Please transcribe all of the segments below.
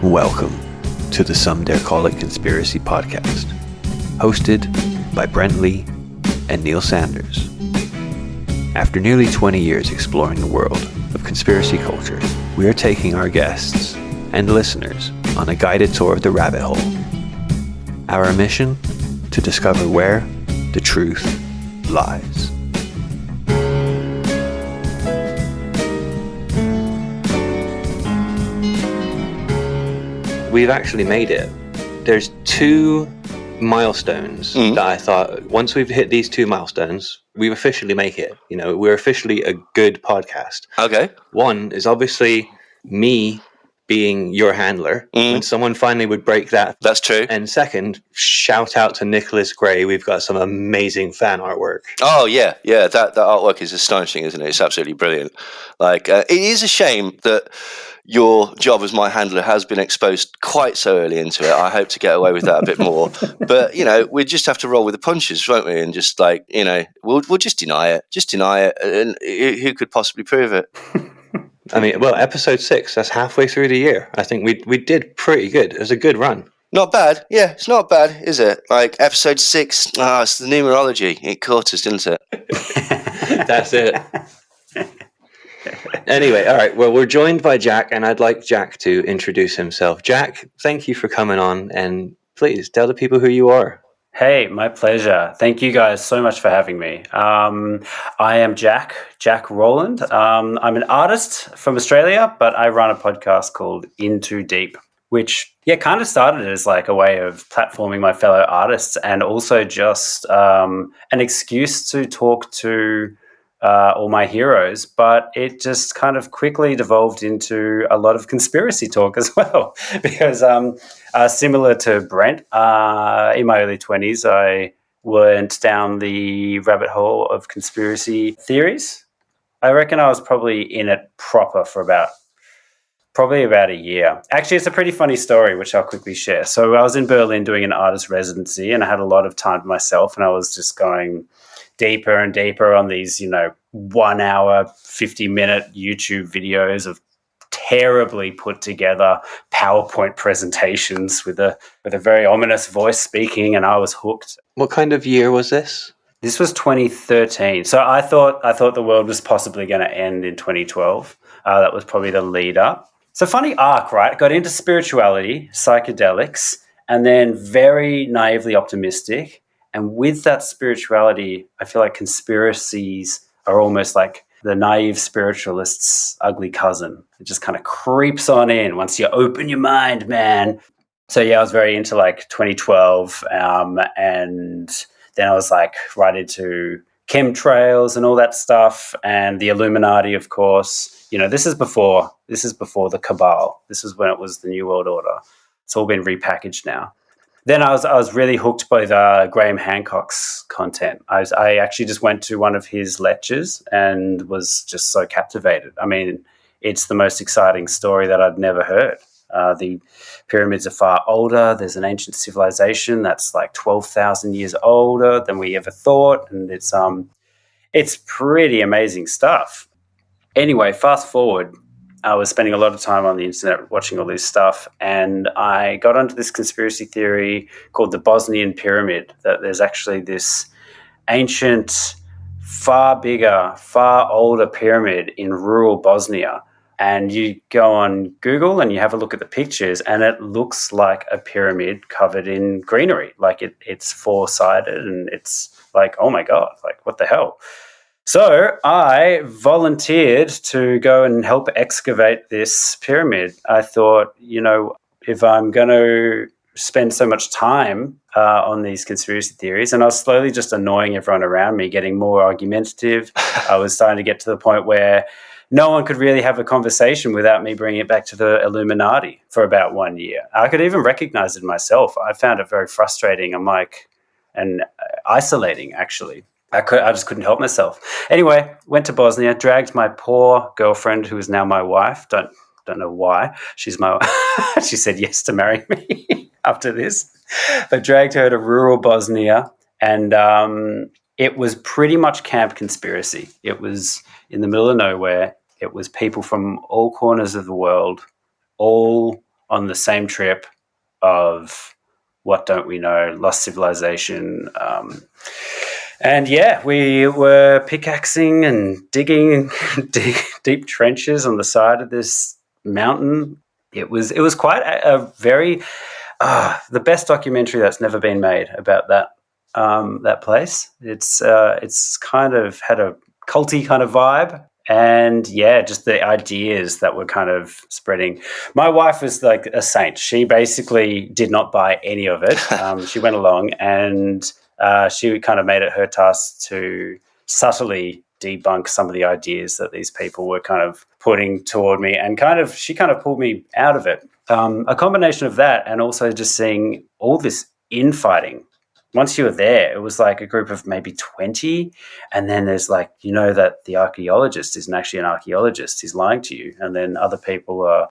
Welcome to the Some Dare Call It Conspiracy podcast, hosted by Brent Lee and Neil Sanders. After nearly 20 years exploring the world of conspiracy culture, we are taking our guests and listeners on a guided tour of the rabbit hole. Our mission? To discover where the truth lies. We've actually made it. There's two milestones that I thought, once we've hit these two milestones, we officially make it. You know, we're officially a good podcast. Okay. One is obviously me being your handler, when someone finally would break that. That's true. And second, shout out to Nicholas Gray. We've got some amazing fan artwork. Oh, yeah. That artwork is astonishing, isn't it? It's absolutely brilliant. It is a shame that your job as my handler has been exposed quite so early into it. I hope to get away with that a bit more. But, we just have to roll with the punches, won't we? And just we'll just deny it. Just deny it. And who could possibly prove it? I mean, well, episode 6, that's halfway through the year. I think we did pretty good. It was a good run. Not bad. Yeah, it's not bad, is it? Episode 6, it's the numerology. It caught us, didn't it? That's it. Anyway, all right. Well, we're joined by Jack, and I'd like Jack to introduce himself. Jack, thank you for coming on, and please tell the people who you are. Hey, my pleasure. Thank you guys so much for having me. I am Jack Rowland. I'm an artist from Australia, but I run a podcast called In Too Deep, which kind of started as like a way of platforming my fellow artists and also just an excuse to talk to all my heroes, but it just kind of quickly devolved into a lot of conspiracy talk as well, because similar to Brent, in my early 20s, I went down the rabbit hole of conspiracy theories. I reckon I was probably in it proper for about a year. Actually, it's a pretty funny story, which I'll quickly share. So I was in Berlin doing an artist residency, and I had a lot of time to myself, and I was just going deeper and deeper on these, 1 hour, 50-minute YouTube videos of terribly put together PowerPoint presentations with a very ominous voice speaking, and I was hooked. What kind of year was this? This was 2013. So I thought the world was possibly going to end in 2012. That was probably the lead up. So funny arc, right? Got into spirituality, psychedelics, and then very naively optimistic. And with that spirituality, I feel like conspiracies are almost like the naive spiritualist's ugly cousin. It just kind of creeps on in once you open your mind, man. So I was very into 2012, and then I was right into chemtrails and all that stuff, and the Illuminati, of course. This is before the cabal. This is when it was the New World Order. It's all been repackaged now. Then I was really hooked by Graham Hancock's content. I actually just went to one of his lectures and was just so captivated. I mean, it's the most exciting story that I'd never heard. The pyramids are far older. There's an ancient civilization that's 12,000 years older than we ever thought, and it's pretty amazing stuff. Anyway, fast forward. I was spending a lot of time on the internet watching all this stuff, and I got onto this conspiracy theory called the Bosnian Pyramid, that there's actually this ancient, far bigger, far older pyramid in rural Bosnia. And you go on Google and you have a look at the pictures, and it looks like a pyramid covered in greenery. It's four-sided, and it's oh my God, what the hell? So I volunteered to go and help excavate this pyramid. I thought, if I'm going to spend so much time on these conspiracy theories, and I was slowly just annoying everyone around me, getting more argumentative. I was starting to get to the point where no one could really have a conversation without me bringing it back to the Illuminati for about 1 year. I could even recognize it myself. I found it very frustrating and isolating, actually. I just couldn't help myself. Anyway, went to Bosnia, dragged my poor girlfriend, who is now my wife. Don't know why. She's my she said yes to marry me after this. But dragged her to rural Bosnia, and it was pretty much camp conspiracy. It was in the middle of nowhere. It was people from all corners of the world, all on the same trip of What Don't We Know, Lost Civilization. And yeah, we were pickaxing and digging deep trenches on the side of this mountain. It was quite a very the best documentary that's never been made about that place. It's kind of had a culty kind of vibe. And yeah, just the ideas that were kind of spreading. My wife was like a saint. She basically did not buy any of it. She went along and she kind of made it her task to subtly debunk some of the ideas that these people were kind of putting toward me, and she kind of pulled me out of it. A combination of that and also just seeing all this infighting. Once you were there, it was like a group of maybe 20, and then there's like, that the archaeologist isn't actually an archaeologist, he's lying to you, and then other people are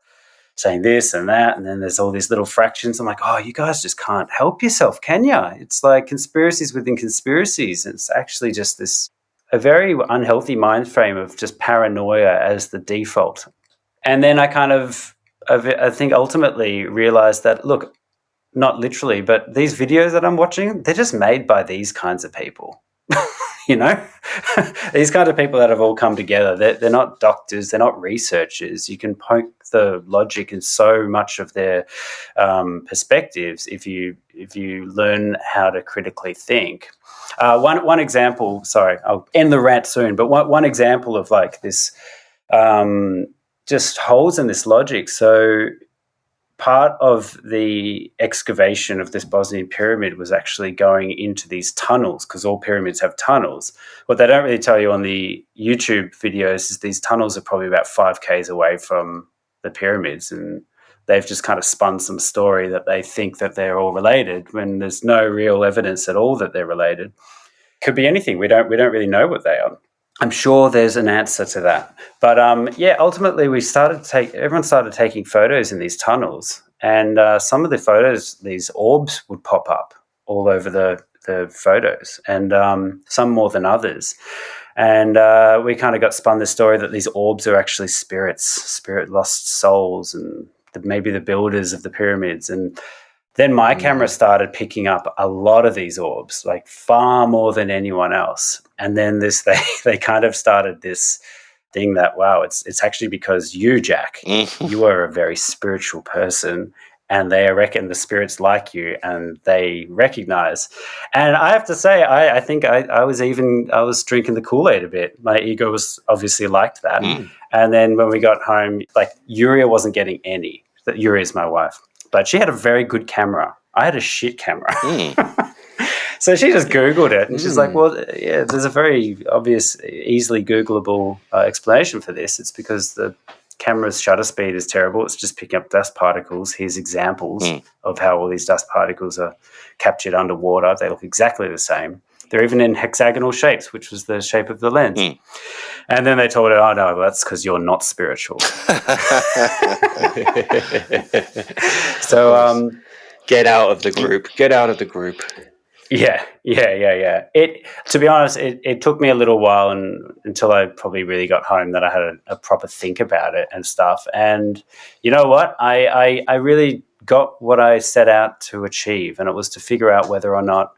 saying this and that, and then there's all these little fractions. I'm like, oh, you guys just can't help yourself, can you? It's like conspiracies within conspiracies. It's actually just a very unhealthy mind frame of just paranoia as the default. And then I think ultimately realized that, look, not literally, but these videos that I'm watching, they're just made by these kinds of people. These kinds of people that have all come together. They're not doctors, they're not researchers. You can poke the logic in so much of their perspectives if you learn how to critically think. One example, sorry, I'll end the rant soon, but one example of like this just holes in this logic. So part of the excavation of this Bosnian pyramid was actually going into these tunnels, because all pyramids have tunnels. What they don't really tell you on the YouTube videos is these tunnels are probably about 5 k's away from the pyramids, and they've just kind of spun some story that they think that they're all related when there's no real evidence at all that they're related. Could be anything. We don't really know what they are. I'm sure there's an answer to that. But ultimately everyone started taking photos in these tunnels, and some of the photos, these orbs would pop up all over the photos, and some more than others. And we kind of got spun the story that these orbs are actually spirit lost souls, and maybe the builders of the pyramids. And then my camera started picking up a lot of these orbs, like far more than anyone else. And then they kind of started this thing that, wow, it's actually because you, Jack, you are a very spiritual person, and they reckon the spirits like you and they recognize. And I have to say, I think I was drinking the Kool-Aid a bit. My ego was obviously liked that. And then when we got home, like Yuria wasn't getting any. Yuria is my wife, but she had a very good camera. I had a shit camera. So she just Googled it, and she's like, well, yeah, there's a very obvious, easily Googleable explanation for this. It's because the camera's shutter speed is terrible. It's just picking up dust particles. Here's examples of how all these dust particles are captured underwater. They look exactly the same. They're even in hexagonal shapes, which was the shape of the lens. And then they told her, oh, no, that's because you're not spiritual. So get out of the group. Get out of the group. Yeah. To be honest, it took me a little while until I probably really got home that I had a proper think about it and stuff. And you know what? I really got what I set out to achieve, and it was to figure out whether or not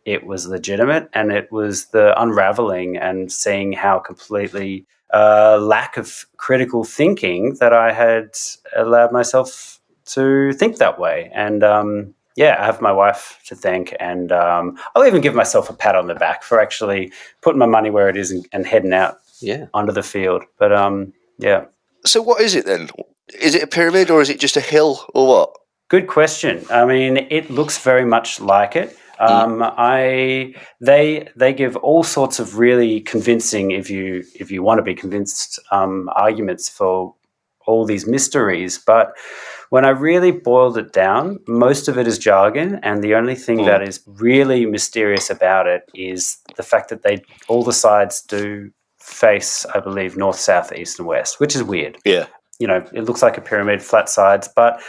it was legitimate, and it was the unraveling and seeing how completely lack of critical thinking that I had allowed myself to think that way. And I have my wife to thank, and I'll even give myself a pat on the back for actually putting my money where it is and heading out onto the field. But So what is it then? Is it a pyramid, or is it just a hill, or what? Good question. I mean, it looks very much like it. They give all sorts of really convincing, if you want to be convinced, arguments for all these mysteries. But when I really boiled it down, most of it is jargon, and the only thing that is really mysterious about it is the fact that all the sides do face, I believe, north, south, east, and west, which is weird. Yeah. It looks like a pyramid, flat sides, but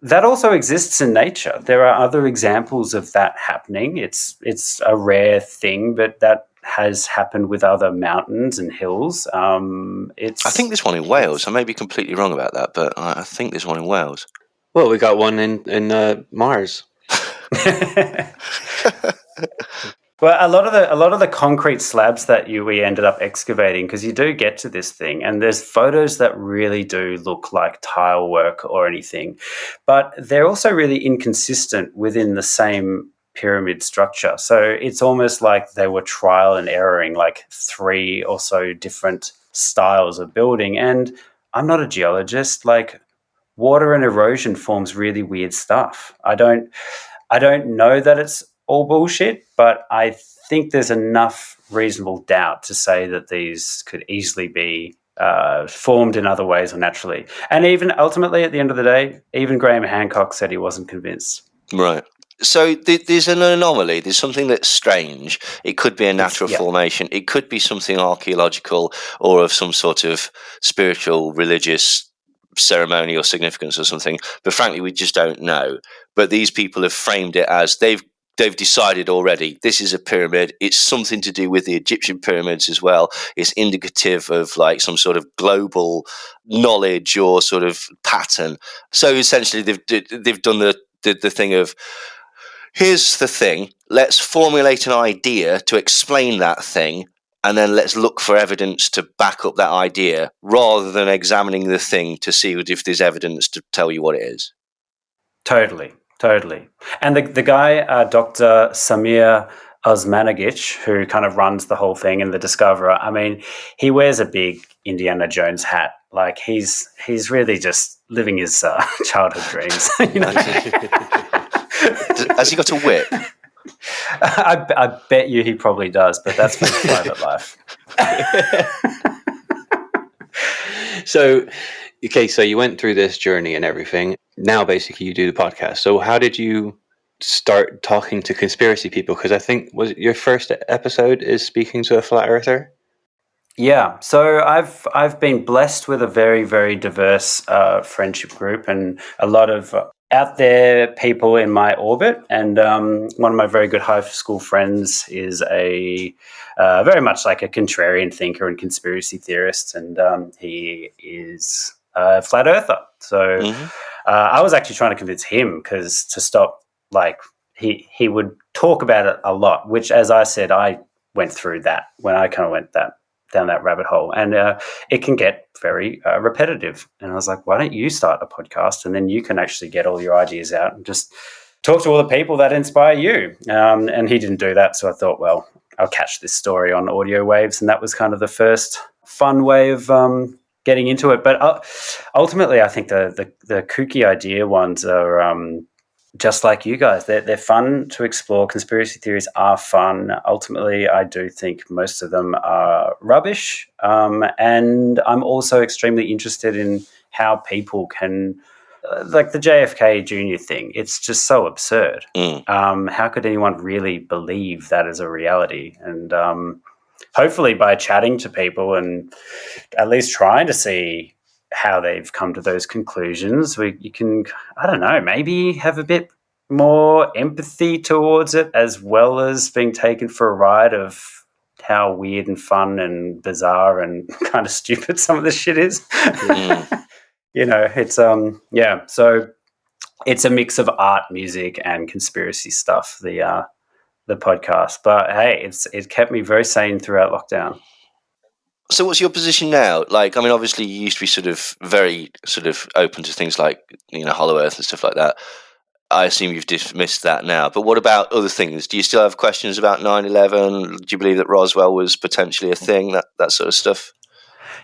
that also exists in nature. There are other examples of that happening. It's a rare thing, but that has happened with other mountains and hills. I think there's one in Wales. I may be completely wrong about that, but I think there's one in Wales. Well, we got one in Mars. Well, a lot of the concrete slabs that we ended up excavating, because you do get to this thing, and there's photos that really do look like tile work or anything, but they're also really inconsistent within the same pyramid structure. So it's almost like they were trial and erroring like 3 or so different styles of building. And I'm not a geologist. Like, water and erosion forms really weird stuff. I don't know that it's all bullshit, but I think there's enough reasonable doubt to say that these could easily be formed in other ways or naturally. And even ultimately, at the end of the day, even Graham Hancock said he wasn't convinced. Right. So there's an anomaly. There's something that's strange. It could be a natural formation. It could be something archaeological or of some sort of spiritual, religious ceremony or significance or something. But frankly, we just don't know. But these people have framed it as they've decided already this is a pyramid. It's something to do with the Egyptian pyramids as well. It's indicative of like some sort of global knowledge or sort of pattern. So essentially, they've done the thing of, here's the thing, let's formulate an idea to explain that thing, and then let's look for evidence to back up that idea, rather than examining the thing to see if there's evidence to tell you what it is. Totally. And the guy, Dr. Samir Osmanagic, who kind of runs the whole thing and the discoverer, I mean, he wears a big Indiana Jones hat. Like, he's really just living his childhood dreams. You know? Has he got a whip? I bet you he probably does, but that's for his private life. So you went through this journey and everything. Now, basically, you do the podcast. So how did you start talking to conspiracy people? Because I think, was it your first episode is speaking to a flat earther? Yeah, so I've been blessed with a very, very diverse friendship group and a lot of out there people in my orbit. And one of my very good high school friends is a very much like a contrarian thinker and conspiracy theorist, and he is a flat earther. So I was actually trying to convince him to stop. Like, he would talk about it a lot, which, as I said, I went through that when I kind of went down that rabbit hole, and it can get very repetitive. And I was like, why don't you start a podcast, and then you can actually get all your ideas out and just talk to all the people that inspire you. And he didn't do that, so I thought, well, I'll catch this story on audio waves, and that was kind of the first fun way of getting into it. But ultimately, I think the kooky idea ones are just like you guys. They're fun to explore. Conspiracy theories are fun. Ultimately, I do think most of them are rubbish. And I'm also extremely interested in how people can, like the JFK Jr. thing, it's just so absurd. How could anyone really believe that is a reality? And hopefully by chatting to people and at least trying to see how they've come to those conclusions, you can, I don't know, maybe have a bit more empathy towards it, as well as being taken for a ride of how weird and fun and bizarre and kind of stupid some of this shit is. You know, it's so it's a mix of art, music, and conspiracy stuff, the podcast. But hey, it kept me very sane throughout lockdown. So what's your position now? Like, I mean, obviously you used to be sort of very sort of open to things like, you know, Hollow Earth and stuff like that. I assume you've dismissed that now. But what about other things? Do you still have questions about 9/11? Do you believe that Roswell was potentially a thing, that sort of stuff?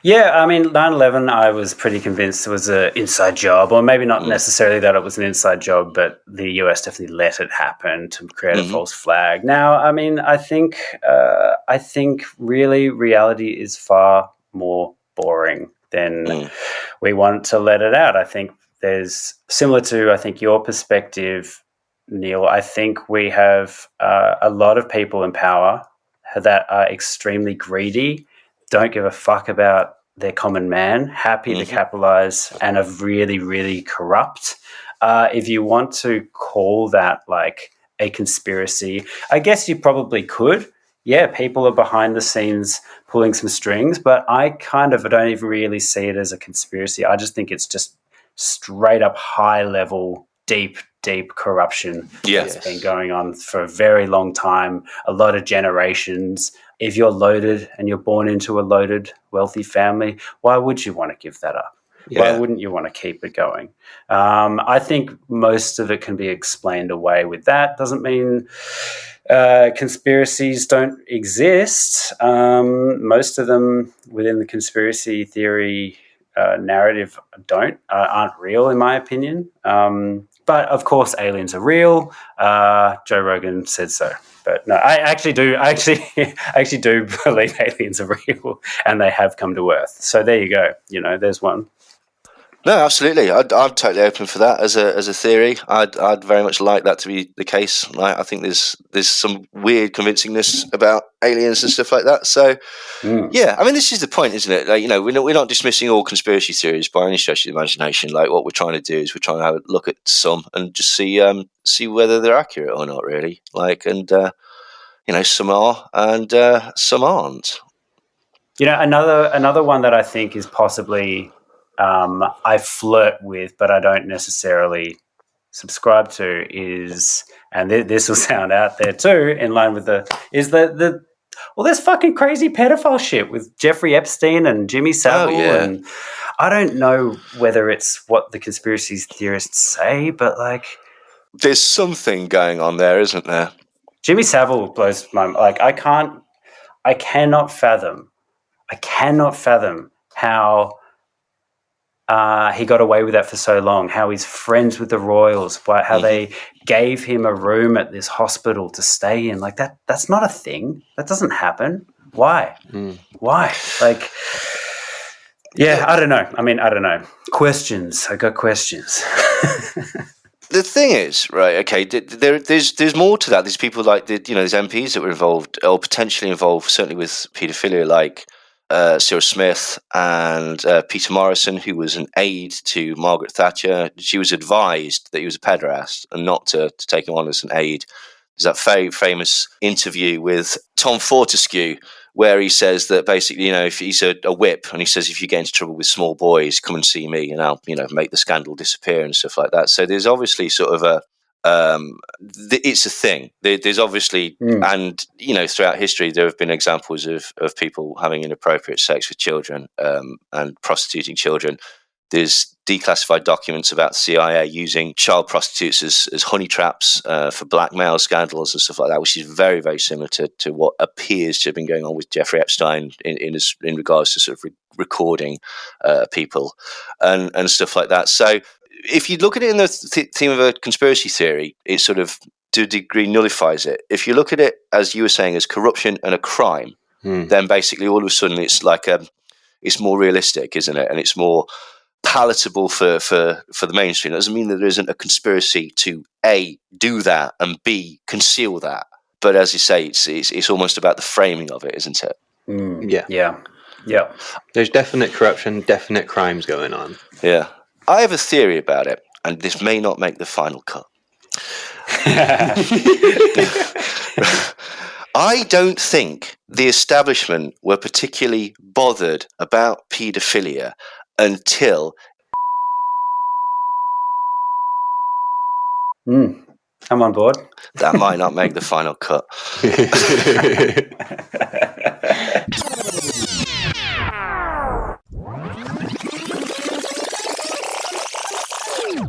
Yeah, I mean, 9/11, I was pretty convinced it was an inside job, or maybe not necessarily that it was an inside job, but the US definitely let it happen to create a false flag. Now, I mean, I think really reality is far more boring than we want to let it out. I think there's, similar to, I think, your perspective, Neil, I think we have a lot of people in power that are extremely greedy, don't give a fuck about their common man, happy to capitalize, and are really, really corrupt. If you want to call that like a conspiracy, I guess you probably could. Yeah, people are behind the scenes pulling some strings, but I kind of don't even really see it as a conspiracy. I just think it's just straight up high level, deep corruption Yes. that's been going on for a very long time, a lot of generations. If you're loaded and you're born into a loaded, wealthy family, why would you want to give that up? Why wouldn't you want to keep it going? I think most of it can be explained away with that. Doesn't mean conspiracies don't exist. Most of them within the conspiracy theory narrative aren't real, in my opinion. But of course, aliens are real. Joe Rogan said so. But no, I actually do believe aliens are real, and they have come to Earth. So there you go. There's one. No, absolutely. I'm totally open for that as a theory. I'd very much like that to be the case. I think there's some weird convincingness about aliens and stuff like that. So, yeah, I mean, this is the point, isn't it? We're not dismissing all conspiracy theories by any stretch of the imagination. Like, what we're trying to do is we're trying to have a look at some and just see whether they're accurate or not, really. Some are and some aren't. Another one that I think is possibly. I flirt with, but I don't necessarily subscribe to is, and this will sound out there too, in line with there's fucking crazy pedophile shit with Jeffrey Epstein and Jimmy Savile. And I don't know whether it's what the conspiracy theorists say, but there's something going on there, isn't there? Jimmy Savile blows my I cannot fathom how he got away with that for so long, how he's friends with the royals, how they gave him a room at this hospital to stay in. That's not a thing. That doesn't happen. Why? Why? I don't know. I don't know. Questions. I got questions. The thing is, right, okay, there's more to that. There's people there's MPs that were involved or potentially involved, certainly with paedophilia, like Cyril Smith and Peter Morrison, who was an aide to Margaret Thatcher. She was advised that he was a pederast and not to take him on as an aide. There's that very famous interview with Tom Fortescue where he says that basically, if he's a whip, and he says, if you get into trouble with small boys, come and see me and I'll, make the scandal disappear and stuff like that. So there's obviously sort of it's a thing. There's obviously, and throughout history, there have been examples of people having inappropriate sex with children and prostituting children. There's declassified documents about the CIA using child prostitutes as honey traps for blackmail scandals and stuff like that, which is very, very similar to what appears to have been going on with Jeffrey Epstein in regards to sort of recording people and stuff like that. So if you look at it in the theme of a conspiracy theory, it sort of, to a degree, nullifies it. If you look at it, as you were saying, as corruption and a crime, then basically all of a sudden it's it's more realistic, isn't it? And it's more palatable for the mainstream. It doesn't mean that there isn't a conspiracy to A, do that, and B, conceal that. But as you say, it's almost about the framing of it, isn't it? Yeah. There's definite corruption, definite crimes going on. Yeah. I have a theory about it, and this may not make the final cut. I don't think the establishment were particularly bothered about paedophilia until... I'm on board. That might not make the final cut.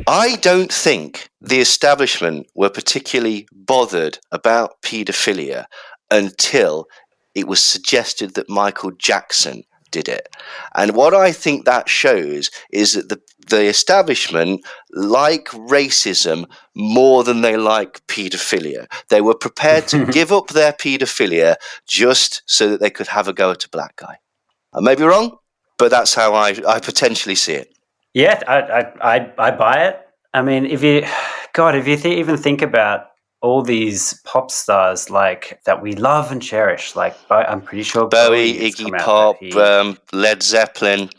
I don't think the establishment were particularly bothered about paedophilia until it was suggested that Michael Jackson did it. And what I think that shows is that the establishment like racism more than they like paedophilia. They were prepared to give up their paedophilia just so that they could have a go at a black guy. I may be wrong, but that's how I potentially see it. Yeah, I buy it. I mean, if you even think about all these pop stars that we love and cherish, I'm pretty sure Bowie, Iggy Pop, Led Zeppelin,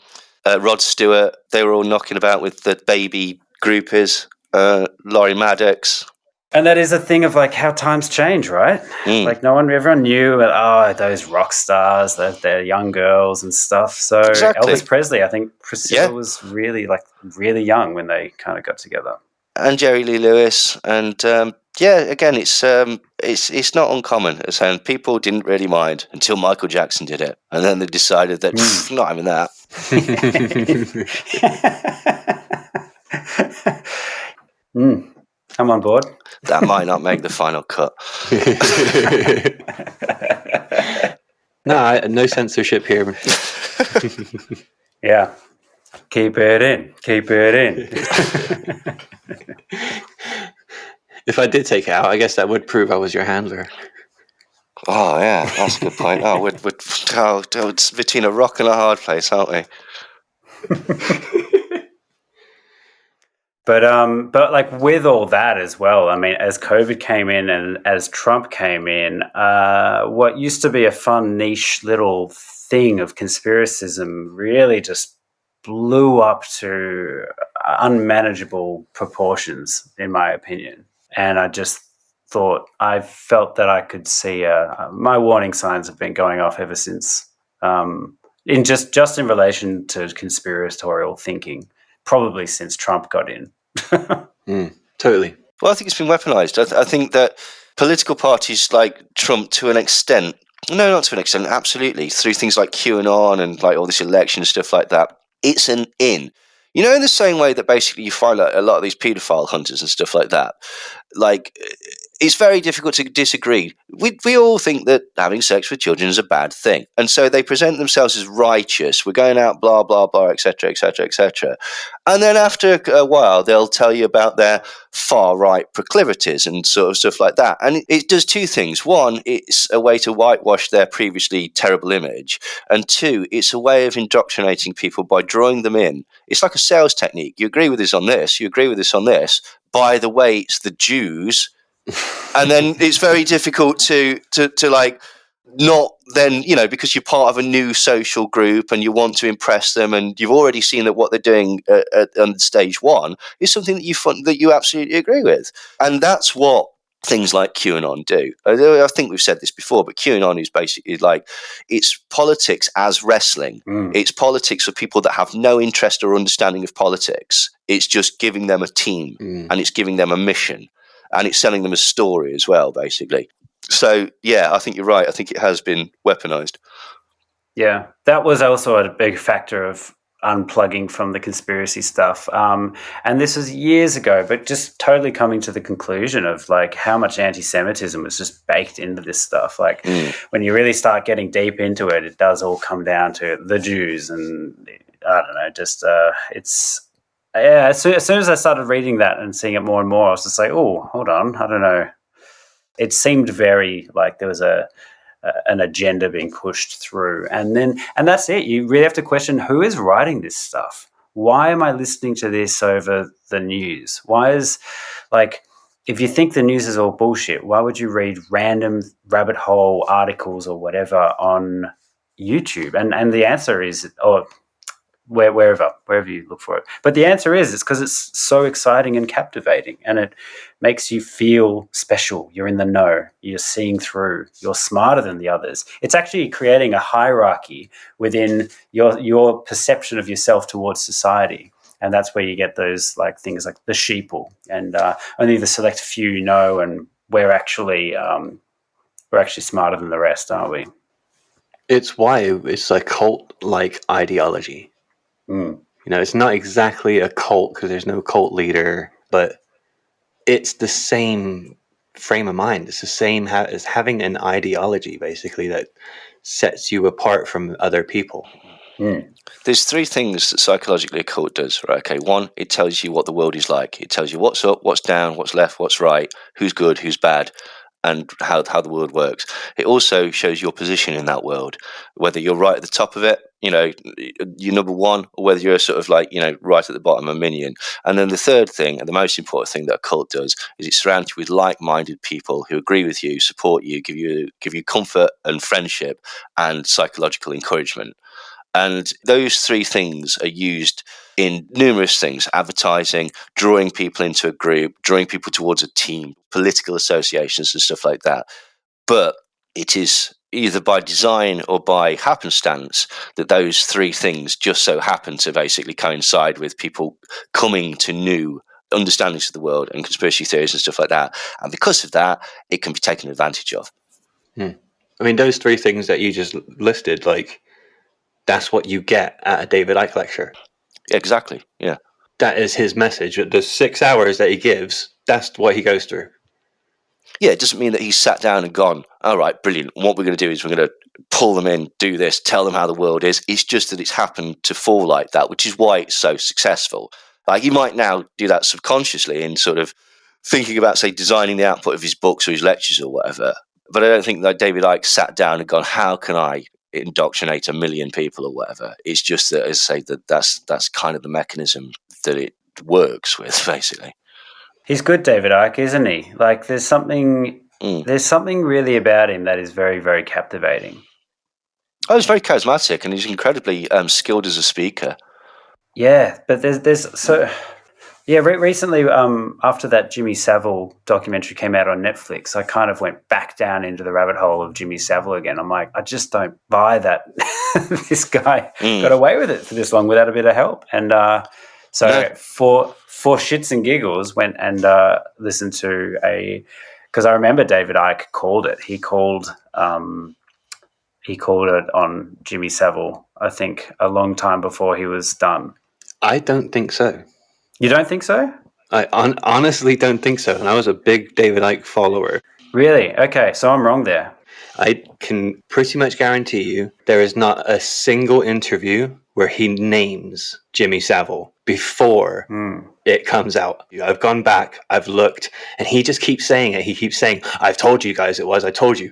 Rod Stewart, they were all knocking about with the baby groupies, Laurie Maddox. And that is a thing of like how times change, right? Like everyone knew those rock stars, they're young girls and stuff. So Exactly. Elvis Presley, I think Priscilla was really young when they kind of got together. And Jerry Lee Lewis, and again, it's not uncommon. And people didn't really mind until Michael Jackson did it, and then they decided that not having that. I'm on board. That might not make the final cut. No censorship here. Yeah. Keep it in. If I did take it out, I guess that would prove I was your handler. Oh, yeah, that's a good point. We're between a rock and a hard place, aren't we? But like with all that as well, I mean, as COVID came in and as Trump came in, what used to be a fun niche little thing of conspiracism really just blew up to unmanageable proportions, in my opinion. And I felt that I could see my warning signs have been going off ever since, in just in relation to conspiratorial thinking, probably since Trump got in. Totally. Well, I think it's been weaponized. I think that political parties like Trump, to an extent, no, not to an extent, absolutely, through things like QAnon and like all this election stuff like that, it's an in. In the same way that basically you find a lot of these paedophile hunters and stuff like that, like, it's very difficult to disagree. We all think that having sex with children is a bad thing. And so they present themselves as righteous. We're going out, blah, blah, blah, etc., etc., etc. And then after a while, they'll tell you about their far-right proclivities and sort of stuff like that. And it does two things. One, it's a way to whitewash their previously terrible image. And two, it's a way of indoctrinating people by drawing them in. It's like a sales technique. You agree with us on this. You agree with us on this. By the way, it's the Jews. And then it's very difficult to like not then, because you're part of a new social group and you want to impress them, and you've already seen that what they're doing on stage one is something that you absolutely agree with. And that's what things like QAnon do. I think we've said this before, but QAnon is basically like, it's politics as wrestling. It's politics for people that have no interest or understanding of politics. It's just giving them a team and it's giving them a mission. And it's selling them a story as well, basically. So, yeah, I think you're right. I think it has been weaponized. Yeah, that was also a big factor of unplugging from the conspiracy stuff. And this was years ago, but just totally coming to the conclusion of like how much anti-Semitism was just baked into this stuff. Like when you really start getting deep into it, it does all come down to the Jews. And I don't know, just it's... Yeah, as soon as I started reading that and seeing it more and more, I was just like, oh, hold on, I don't know. It seemed very like there was an agenda being pushed through. And that's it. You really have to question, who is writing this stuff? Why am I listening to this over the news? Why is, like, if you think the news is all bullshit, why would you read random rabbit hole articles or whatever on YouTube? And the answer is, wherever you look for it. But the answer is, it's because it's so exciting and captivating, and it makes you feel special. You're in the know. You're seeing through. You're smarter than the others. It's actually creating a hierarchy within your perception of yourself towards society. And that's where you get those like things like the sheeple, and only the select few know, and we're actually smarter than the rest, aren't we? It's why it's a cult-like ideology. It's not exactly a cult because there's no cult leader, but it's the same frame of mind. It's the same as having an ideology, basically, that sets you apart from other people. There's three things that psychologically a cult does, right? Okay, one, it tells you what the world is like. It tells you what's up, what's down, what's left, what's right, who's good, who's bad, and how the world works. It also shows your position in that world, whether you're right at the top of it, you're number one, or whether you're sort of like, right at the bottom, a minion. And then the third thing, and the most important thing that a cult does, is it surrounds you with like-minded people who agree with you, support you, give you comfort and friendship and psychological encouragement. And those three things are used in numerous things: advertising, drawing people into a group, drawing people towards a team, political associations and stuff like that. But it is either by design or by happenstance that those three things just so happen to basically coincide with people coming to new understandings of the world and conspiracy theories and stuff like that. And because of that, it can be taken advantage of. I mean, those three things that you just listed, like, that's what you get at a David Icke lecture. Exactly, yeah. That is his message. The 6 hours that he gives, that's what he goes through. Yeah, it doesn't mean that he's sat down and gone, all right, brilliant. What we're going to do is we're going to pull them in, do this, tell them how the world is. It's just that it's happened to fall like that, which is why it's so successful. Like, he might now do that subconsciously in sort of thinking about, say, designing the output of his books or his lectures or whatever. But I don't think that David Icke sat down and gone, how can I indoctrinate 1 million people or whatever? It's just that, as I say, that's kind of the mechanism that it works with, basically. He's good, David Icke, isn't he? Like, there's something really about him that is very, very captivating. Oh, he's very charismatic, and he's incredibly skilled as a speaker. Yeah, but there's so... Yeah, recently, after that Jimmy Savile documentary came out on Netflix, I kind of went back down into the rabbit hole of Jimmy Savile again. I'm like, I just don't buy that this guy got away with it for this long without a bit of help. And for shits and giggles, went and listened to because I remember David Icke called it. He called it on Jimmy Savile, I think, a long time before he was done. I don't think so. You don't think so? I honestly don't think so. And I was a big David Icke follower. Really? Okay, so I'm wrong there. I can pretty much guarantee you there is not a single interview where he names Jimmy Savile before it comes out. I've gone back, I've looked, and he just keeps saying it. He keeps saying, I've told you guys it was, I told you.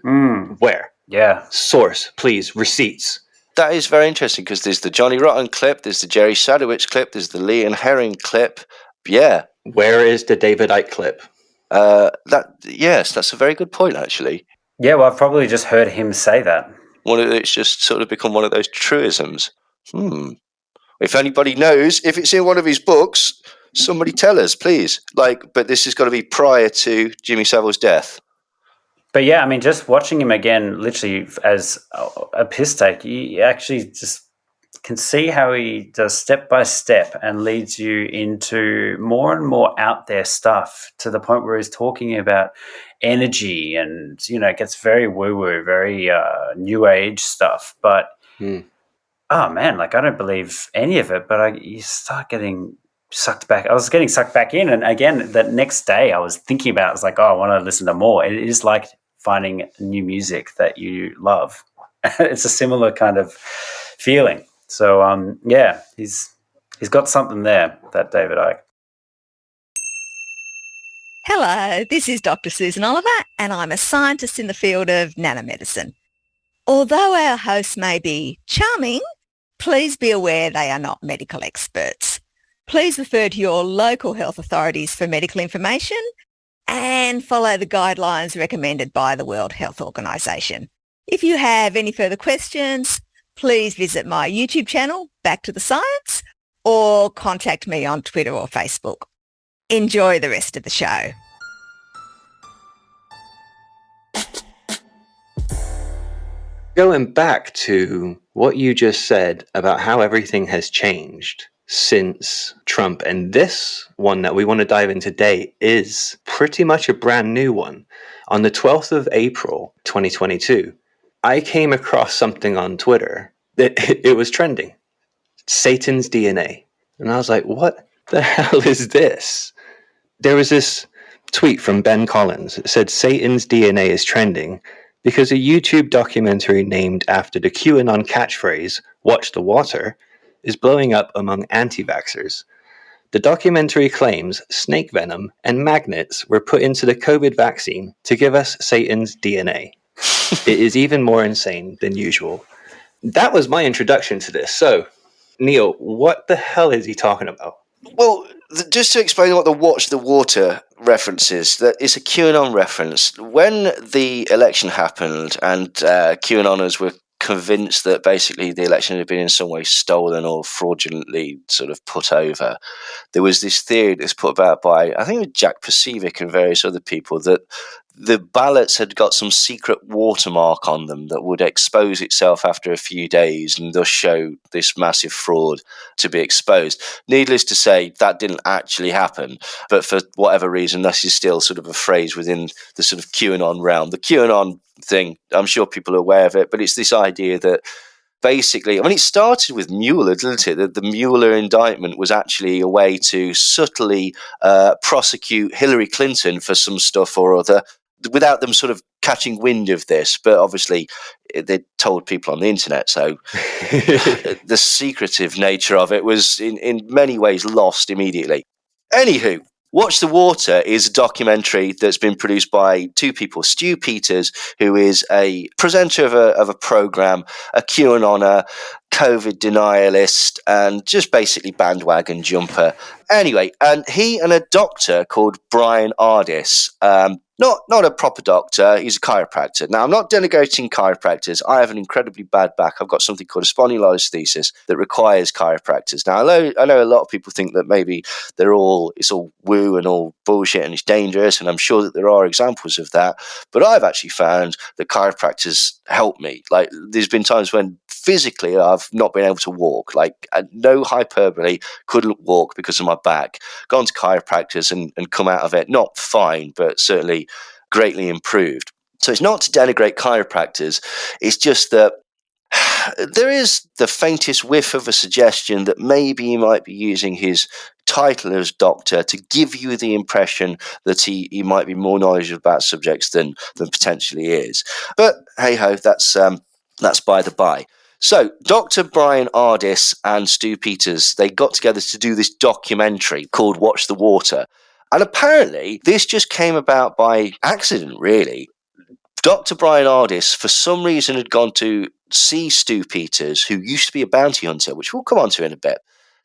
Where? Yeah. Source, please, receipts. That is very interesting, because there's the Johnny Rotten clip, there's the Jerry Sadowitz clip, there's the Lee and Herring clip. Yeah. Where is the David Icke clip? Yes, that's a very good point, actually. Yeah, well, I've probably just heard him say that. It's just sort of become one of those truisms. If anybody knows, if it's in one of his books, somebody tell us, please. But this has got to be prior to Jimmy Savile's death. But yeah, I mean, just watching him again, literally as a piss take, you actually just can see how he does step by step and leads you into more and more out there stuff, to the point where he's talking about energy and, it gets very woo-woo, very new age stuff. But, oh man, I don't believe any of it, but you start getting sucked back. I was getting sucked back in. And again, the next day I was thinking about it. I was like, I want to listen to more. It is like finding new music that you love. It's a similar kind of feeling. So, he's got something there, that David Icke. Hello, this is Dr. Susan Oliver, and I'm a scientist in the field of nanomedicine. Although our hosts may be charming, please be aware they are not medical experts. Please refer to your local health authorities for medical information and follow the guidelines recommended by the World Health Organization. If you have any further questions, please visit my YouTube channel, Back to the Science, or contact me on Twitter or Facebook. Enjoy the rest of the show. Going back to what you just said about how everything has changed since Trump, and this one that we want to dive in today is pretty much a brand new one. On the 12th of April, 2022, I came across something on Twitter that it was trending. Satan's DNA. And I was like, what the hell is this? There was this tweet from Ben Collins. It said, Satan's DNA is trending because a YouTube documentary named after the QAnon catchphrase, watch the water, is blowing up among anti-vaxxers. The documentary claims snake venom and magnets were put into the COVID vaccine to give us Satan's DNA. It is even more insane than usual. That was my introduction to this. So, Neil, what the hell is he talking about? Well, just to explain what the watch the water reference is, that it's a QAnon reference. When the election happened and QAnoners were convinced that basically the election had been in some way stolen or fraudulently sort of put over, there was this theory that's put about by, I think it was Jack Pacific and various other people, that the ballots had got some secret watermark on them that would expose itself after a few days and thus show this massive fraud to be exposed. Needless to say, that didn't actually happen. But for whatever reason, this is still sort of a phrase within the sort of QAnon realm. The QAnon thing, I'm sure people are aware of it, but it's this idea that basically, I mean, it started with Mueller, didn't it? That the Mueller indictment was actually a way to subtly prosecute Hillary Clinton for some stuff or other without them sort of catching wind of this. But obviously, they told people on the internet. So the secretive nature of it was in many ways lost immediately. Anywho, Watch the Water is a documentary that's been produced by two people. Stu Peters, who is a presenter of a program, a QAnoner, COVID denialist, and just basically bandwagon jumper. Anyway, and he and a doctor called Brian Ardis, not a proper doctor, he's a chiropractor. Now, I'm not denigrating chiropractors. I have an incredibly bad back. I've got something called a spondylolisthesis that requires chiropractors. Now, I know a lot of people think that maybe it's all woo and all bullshit and it's dangerous, and I'm sure that there are examples of that. But I've actually found that chiropractors help me. Like, there's been times when physically I've not been able to walk, like no hyperbole, couldn't walk because of my back. Gone to chiropractors and come out of it, not fine, but certainly greatly improved. So it's not to denigrate chiropractors, it's just that there is the faintest whiff of a suggestion that maybe he might be using his title as doctor to give you the impression that he might be more knowledgeable about subjects than potentially is. But hey-ho, that's by the by. So, Dr. Brian Ardis and Stu Peters, they got together to do this documentary called Watch the Water. And apparently, this just came about by accident, really. Dr. Brian Ardis, for some reason, had gone to see Stu Peters, who used to be a bounty hunter, which we'll come on to in a bit,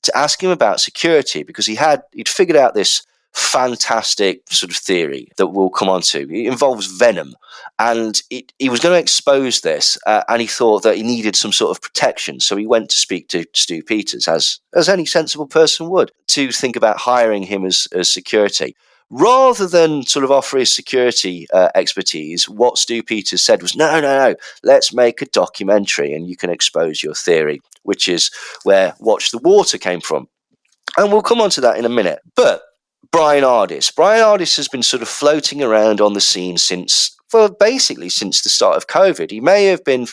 to ask him about security, because he'd figured out this fantastic sort of theory that we'll come on to. It involves Venom, and he was going to expose this, and he thought that he needed some sort of protection, so he went to speak to Stu Peters, as any sensible person would, to think about hiring him as security. Rather than sort of offer his security expertise, what Stu Peters said was, no, let's make a documentary and you can expose your theory, which is where Watch the Water came from. And we'll come on to that in a minute. But Brian Ardis has been sort of floating around on the scene since the start of COVID. He may have been,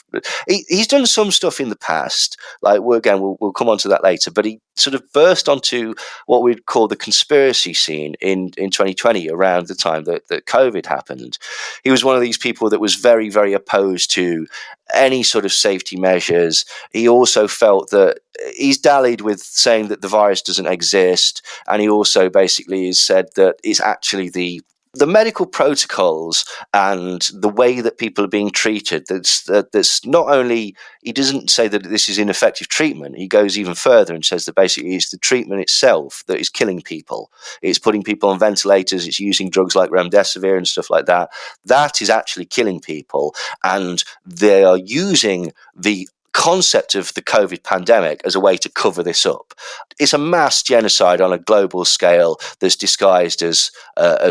he's done some stuff in the past, like we'll come on to that later, but he sort of burst onto what we'd call the conspiracy scene in 2020 around the time that COVID happened. He was one of these people that was very, very opposed to any sort of safety measures. He also felt that he's dallied with saying that the virus doesn't exist, and he also basically has said that it's actually the medical protocols and the way that people are being treated, that's not only, he doesn't say that this is ineffective treatment, he goes even further and says that basically it's the treatment itself that is killing people. It's putting people on ventilators, it's using drugs like remdesivir and stuff like that. That is actually killing people, and they are using the concept of the COVID pandemic as a way to cover this up. It's a mass genocide on a global scale that's disguised as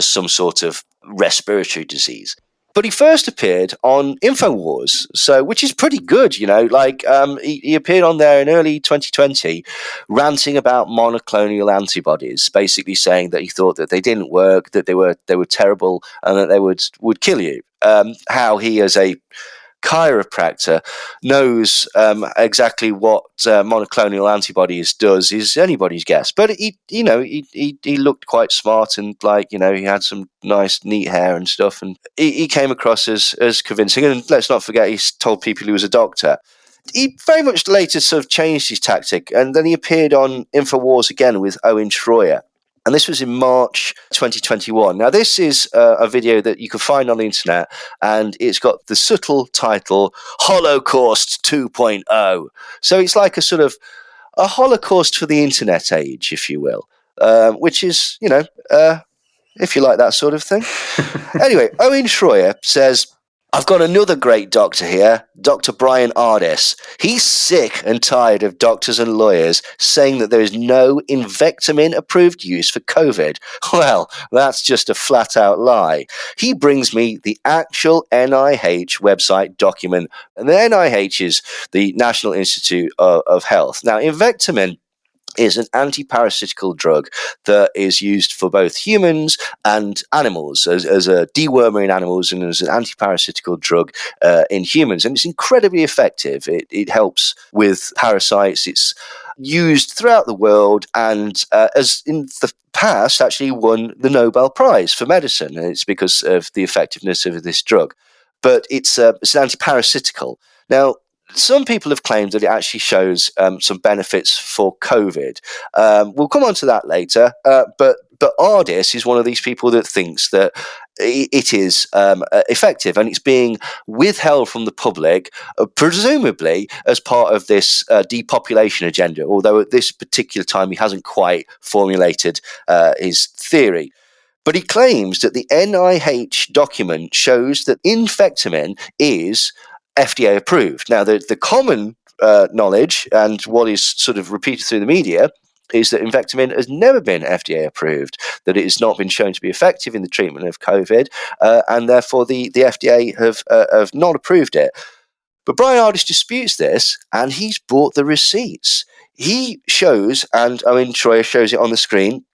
some sort of respiratory disease. But he first appeared on InfoWars, which is pretty good, you know. Like he appeared on there in early 2020, ranting about monoclonal antibodies, basically saying that he thought that they didn't work, that they were terrible, and that they would kill you. How he, as a chiropractor, knows exactly what monoclonal antibodies does is anybody's guess. But he looked quite smart, and he had some nice neat hair and stuff, and he came across as convincing. And let's not forget, he told people he was a doctor. He very much later sort of changed his tactic, and then he appeared on InfoWars again with Owen Schroyer. And this was in March 2021. Now, this is a video that you can find on the internet, and it's got the subtle title, Holocaust 2.0. So it's like a sort of a Holocaust for the internet age, if you will, which is, if you like that sort of thing. Anyway, Owen Schroyer says, I've got another great doctor here, Dr. Brian Ardis. He's sick and tired of doctors and lawyers saying that there is no Invectamin-approved use for COVID. Well, that's just a flat-out lie. He brings me the actual NIH website document, and the NIH is the National Institute of Health. Now, Invectamin is an anti-parasitical drug that is used for both humans and animals as a dewormer in animals and as an anti-parasitical drug in humans. And it's incredibly effective. It helps with parasites. It's used throughout the world and as in the past actually won the Nobel Prize for medicine. And it's because of the effectiveness of this drug. But it's an anti-parasitical. Now, some people have claimed that it actually shows some benefits for COVID. We'll come on to that later. But Ardis is one of these people that thinks that it is effective, and it's being withheld from the public, presumably as part of this depopulation agenda, although at this particular time he hasn't quite formulated his theory. But he claims that the NIH document shows that Invectamin is FDA approved. Now, the common knowledge and what is sort of repeated through the media is that Invectamin has never been FDA approved, that it has not been shown to be effective in the treatment of COVID, and therefore the FDA have not approved it. But Brian Ardis disputes this, and he's brought the receipts. He shows, and I mean, Troy shows it on the screen,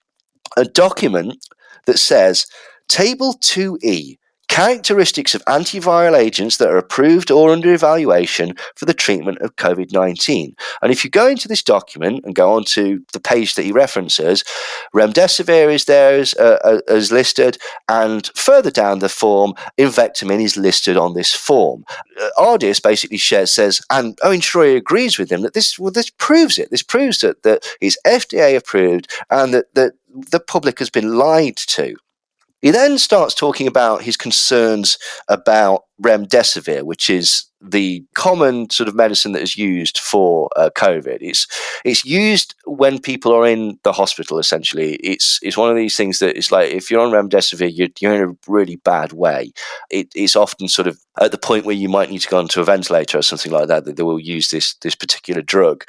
a document that says, Table 2E, characteristics of antiviral agents that are approved or under evaluation for the treatment of COVID-19. And if you go into this document and go on to the page that he references, remdesivir is there as listed, and further down the form, Invectamin is listed on this form. Ardis basically says, and Owen Troy agrees with him, that this proves it. This proves that it's FDA approved and that the public has been lied to. He then starts talking about his concerns about remdesivir, which is the common sort of medicine that is used for COVID. It's used when people are in the hospital, essentially. It's one of these things that it's like, if you're on remdesivir, you're in a really bad way. It's often sort of at the point where you might need to go onto a ventilator or something like that they will use this particular drug.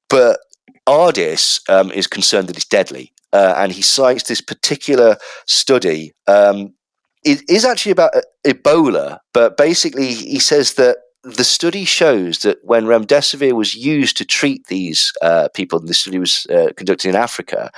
But Ardis is concerned that it's deadly. And he cites this particular study. It is actually about Ebola, but basically he says that the study shows that when remdesivir was used to treat these people, and the study was conducted in Africa,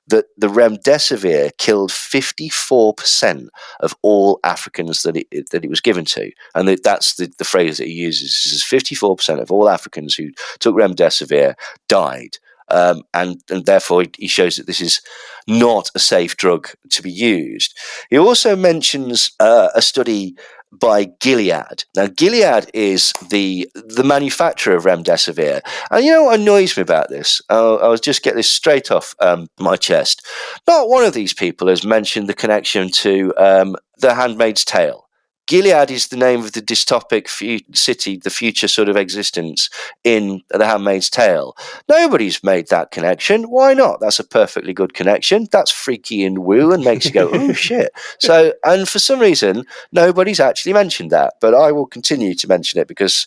that the remdesivir killed 54% of all Africans that it was given to. And that's the phrase that he uses. He says 54% of all Africans who took remdesivir died. And therefore he shows that this is not a safe drug to be used. He also mentions a study by Gilead. Now, Gilead is the manufacturer of remdesivir. And you know what annoys me about this? I'll just get this straight off my chest. Not one of these people has mentioned the connection to The Handmaid's Tale. Gilead is the name of the dystopic city, the future sort of existence in The Handmaid's Tale. Nobody's made that connection. Why not? That's a perfectly good connection. That's freaky and woo and makes you go, oh, shit. So, and for some reason, nobody's actually mentioned that. But I will continue to mention it because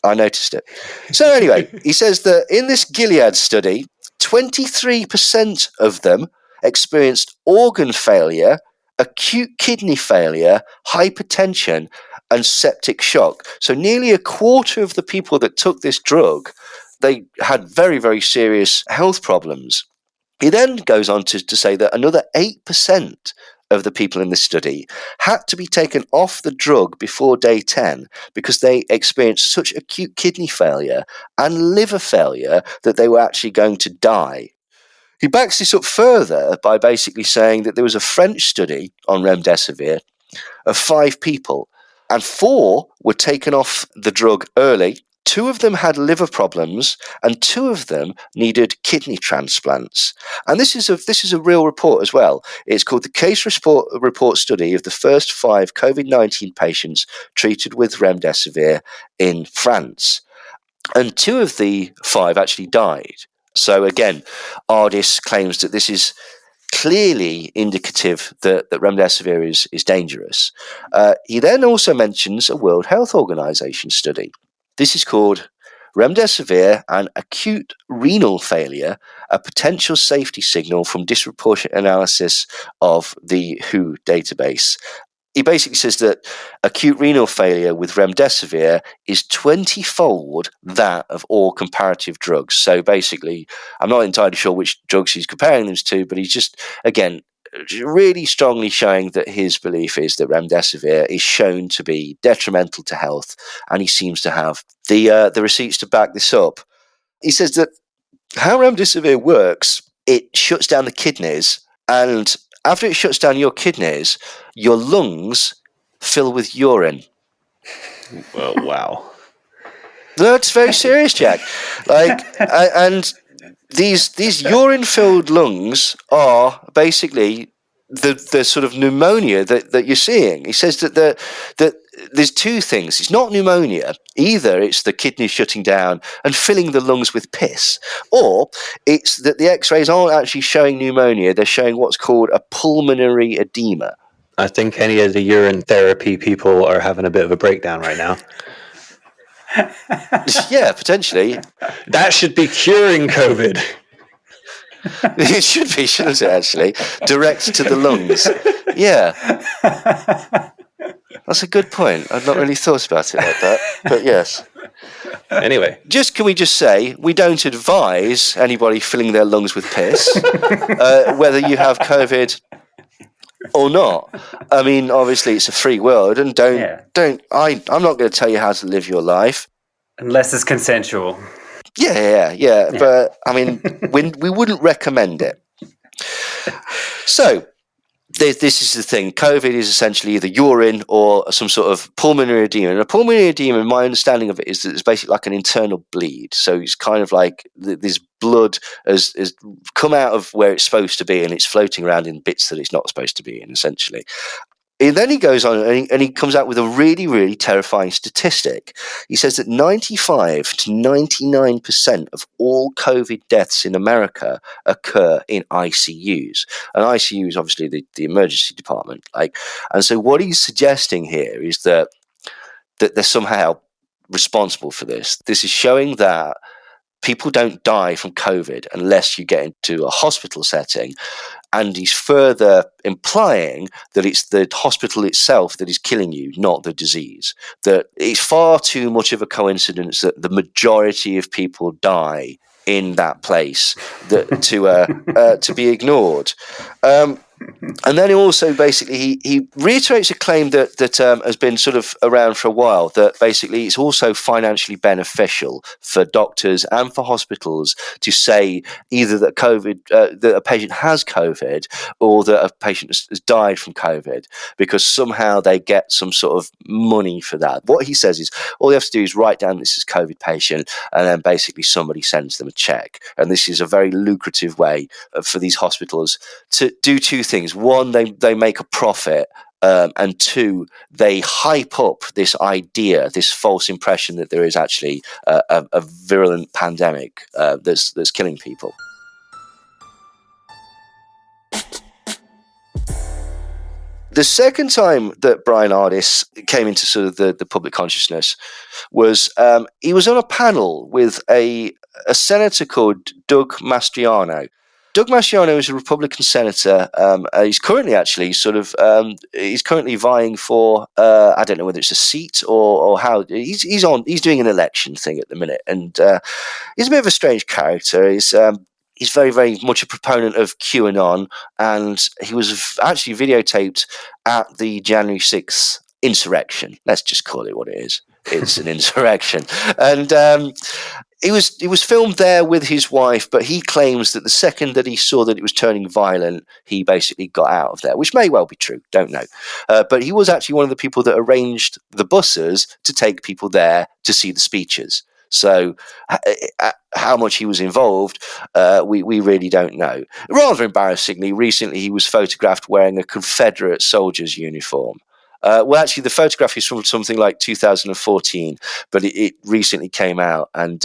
I noticed it. So anyway, he says that in this Gilead study, 23% of them experienced organ failure, acute kidney failure, hypertension, and septic shock. So nearly a quarter of the people that took this drug, they had very, very serious health problems. He then goes on to say that another 8% of the people in this study had to be taken off the drug before day 10 because they experienced such acute kidney failure and liver failure that they were actually going to die. He backs this up further by basically saying that there was a French study on remdesivir of 5 people, and 4 were taken off the drug early. 2 of them had liver problems, and 2 of them needed kidney transplants. And this is a real report as well. It's called the Case Report Study of the first 5 COVID-19 patients treated with remdesivir in France. And 2 of the 5 actually died. So again, Ardis claims that this is clearly indicative that remdesivir is dangerous. He then also mentions a World Health Organization study. This is called Remdesivir and Acute Renal Failure, a Potential Safety Signal from Disproportionate Analysis of the WHO database. He basically says that acute renal failure with remdesivir is 20-fold that of all comparative drugs. So basically, I'm not entirely sure which drugs he's comparing them to, but he's just, again, really strongly showing that his belief is that remdesivir is shown to be detrimental to health, and he seems to have the receipts to back this up. He says that how remdesivir works, it shuts down the kidneys, and after it shuts down your kidneys, your lungs fill with urine. Oh, wow. No, it's very serious, Jack. And these urine-filled lungs are basically the sort of pneumonia that you're seeing. He says that there's two things. It's not pneumonia. Either it's the kidneys shutting down and filling the lungs with piss, or it's that the x-rays aren't actually showing pneumonia. They're showing what's called a pulmonary edema. I think any of the urine therapy people are having a bit of a breakdown right now. Yeah, potentially. That should be curing COVID. It should be, shouldn't it, actually? Direct to the lungs. Yeah. That's a good point. I've not really thought about it like that, but yes. Anyway. Can we just say, we don't advise anybody filling their lungs with piss, whether you have COVID or not. I mean, obviously it's a free world, and I'm not going to tell you how to live your life. Unless it's consensual. Yeah. But, I mean, we wouldn't recommend it. So, this is the thing. COVID is essentially either urine or some sort of pulmonary edema. And a pulmonary edema, my understanding of it, is that it's basically like an internal bleed. So it's kind of like this blood has come out of where it's supposed to be, and it's floating around in bits that it's not supposed to be in, essentially. And then he goes on and he comes out with a really, really terrifying statistic. He says that 95 to 99% of all COVID deaths in America occur in ICUs. And ICU is obviously the emergency department. And so what he's suggesting here is that they're somehow responsible for this. This is showing that people don't die from COVID unless you get into a hospital setting. And he's further implying that it's the hospital itself that is killing you, not the disease. That it's far too much of a coincidence that the majority of people die in that place to be ignored. And then also basically he reiterates a claim that has been sort of around for a while, that basically it's also financially beneficial for doctors and for hospitals to say either that that a patient has COVID or that a patient has died from COVID, because somehow they get some sort of money for that. What he says is all they have to do is write down this is COVID patient, and then basically somebody sends them a check. And this is a very lucrative way for these hospitals to do two things. One, they make a profit, and two, they hype up this idea, this false impression that there is actually a virulent pandemic that's killing people. The second time that Brian Ardis came into sort of the public consciousness was he was on a panel with a senator called Doug Mastriano. Doug Mastriano is a Republican senator. He's currently he's currently vying for I don't know whether it's a seat or how he's doing an election thing at the minute, and he's a bit of a strange character. He's very, very much a proponent of QAnon, and he was actually videotaped at the January 6th insurrection. Let's just call it what it is. It's an insurrection. And he was filmed there with his wife, but he claims that the second that he saw that it was turning violent, he basically got out of there, which may well be true, don't know. But he was actually one of the people that arranged the buses to take people there to see the speeches. So how much he was involved, we really don't know. Rather embarrassingly, recently he was photographed wearing a Confederate soldier's uniform. Well, actually, the photograph is from something like 2014, but it recently came out, and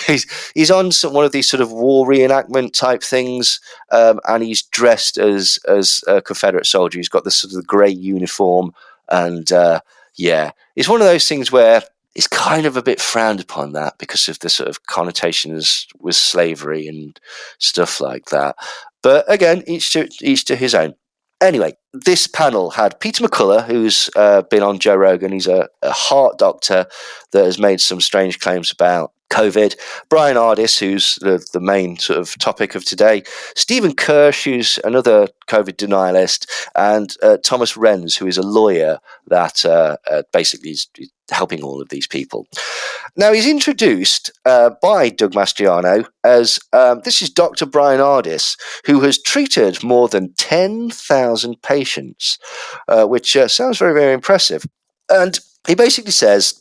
he's on one of these sort of war reenactment type things, and he's dressed as a Confederate soldier. He's got this sort of grey uniform, and it's one of those things where it's kind of a bit frowned upon that because of the sort of connotations with slavery and stuff like that. But again, each to his own. Anyway, this panel had Peter McCullough, who's been on Joe Rogan. He's a heart doctor that has made some strange claims about COVID. Brian Ardis, who's the main sort of topic of today. Stephen Kirsch, who's another COVID denialist. And Thomas Renz, who is a lawyer that basically is helping all of these people. Now, he's introduced by Doug Mastriano as this is Dr. Brian Ardis, who has treated more than 10,000 patients, which sounds very, very impressive. And he basically says,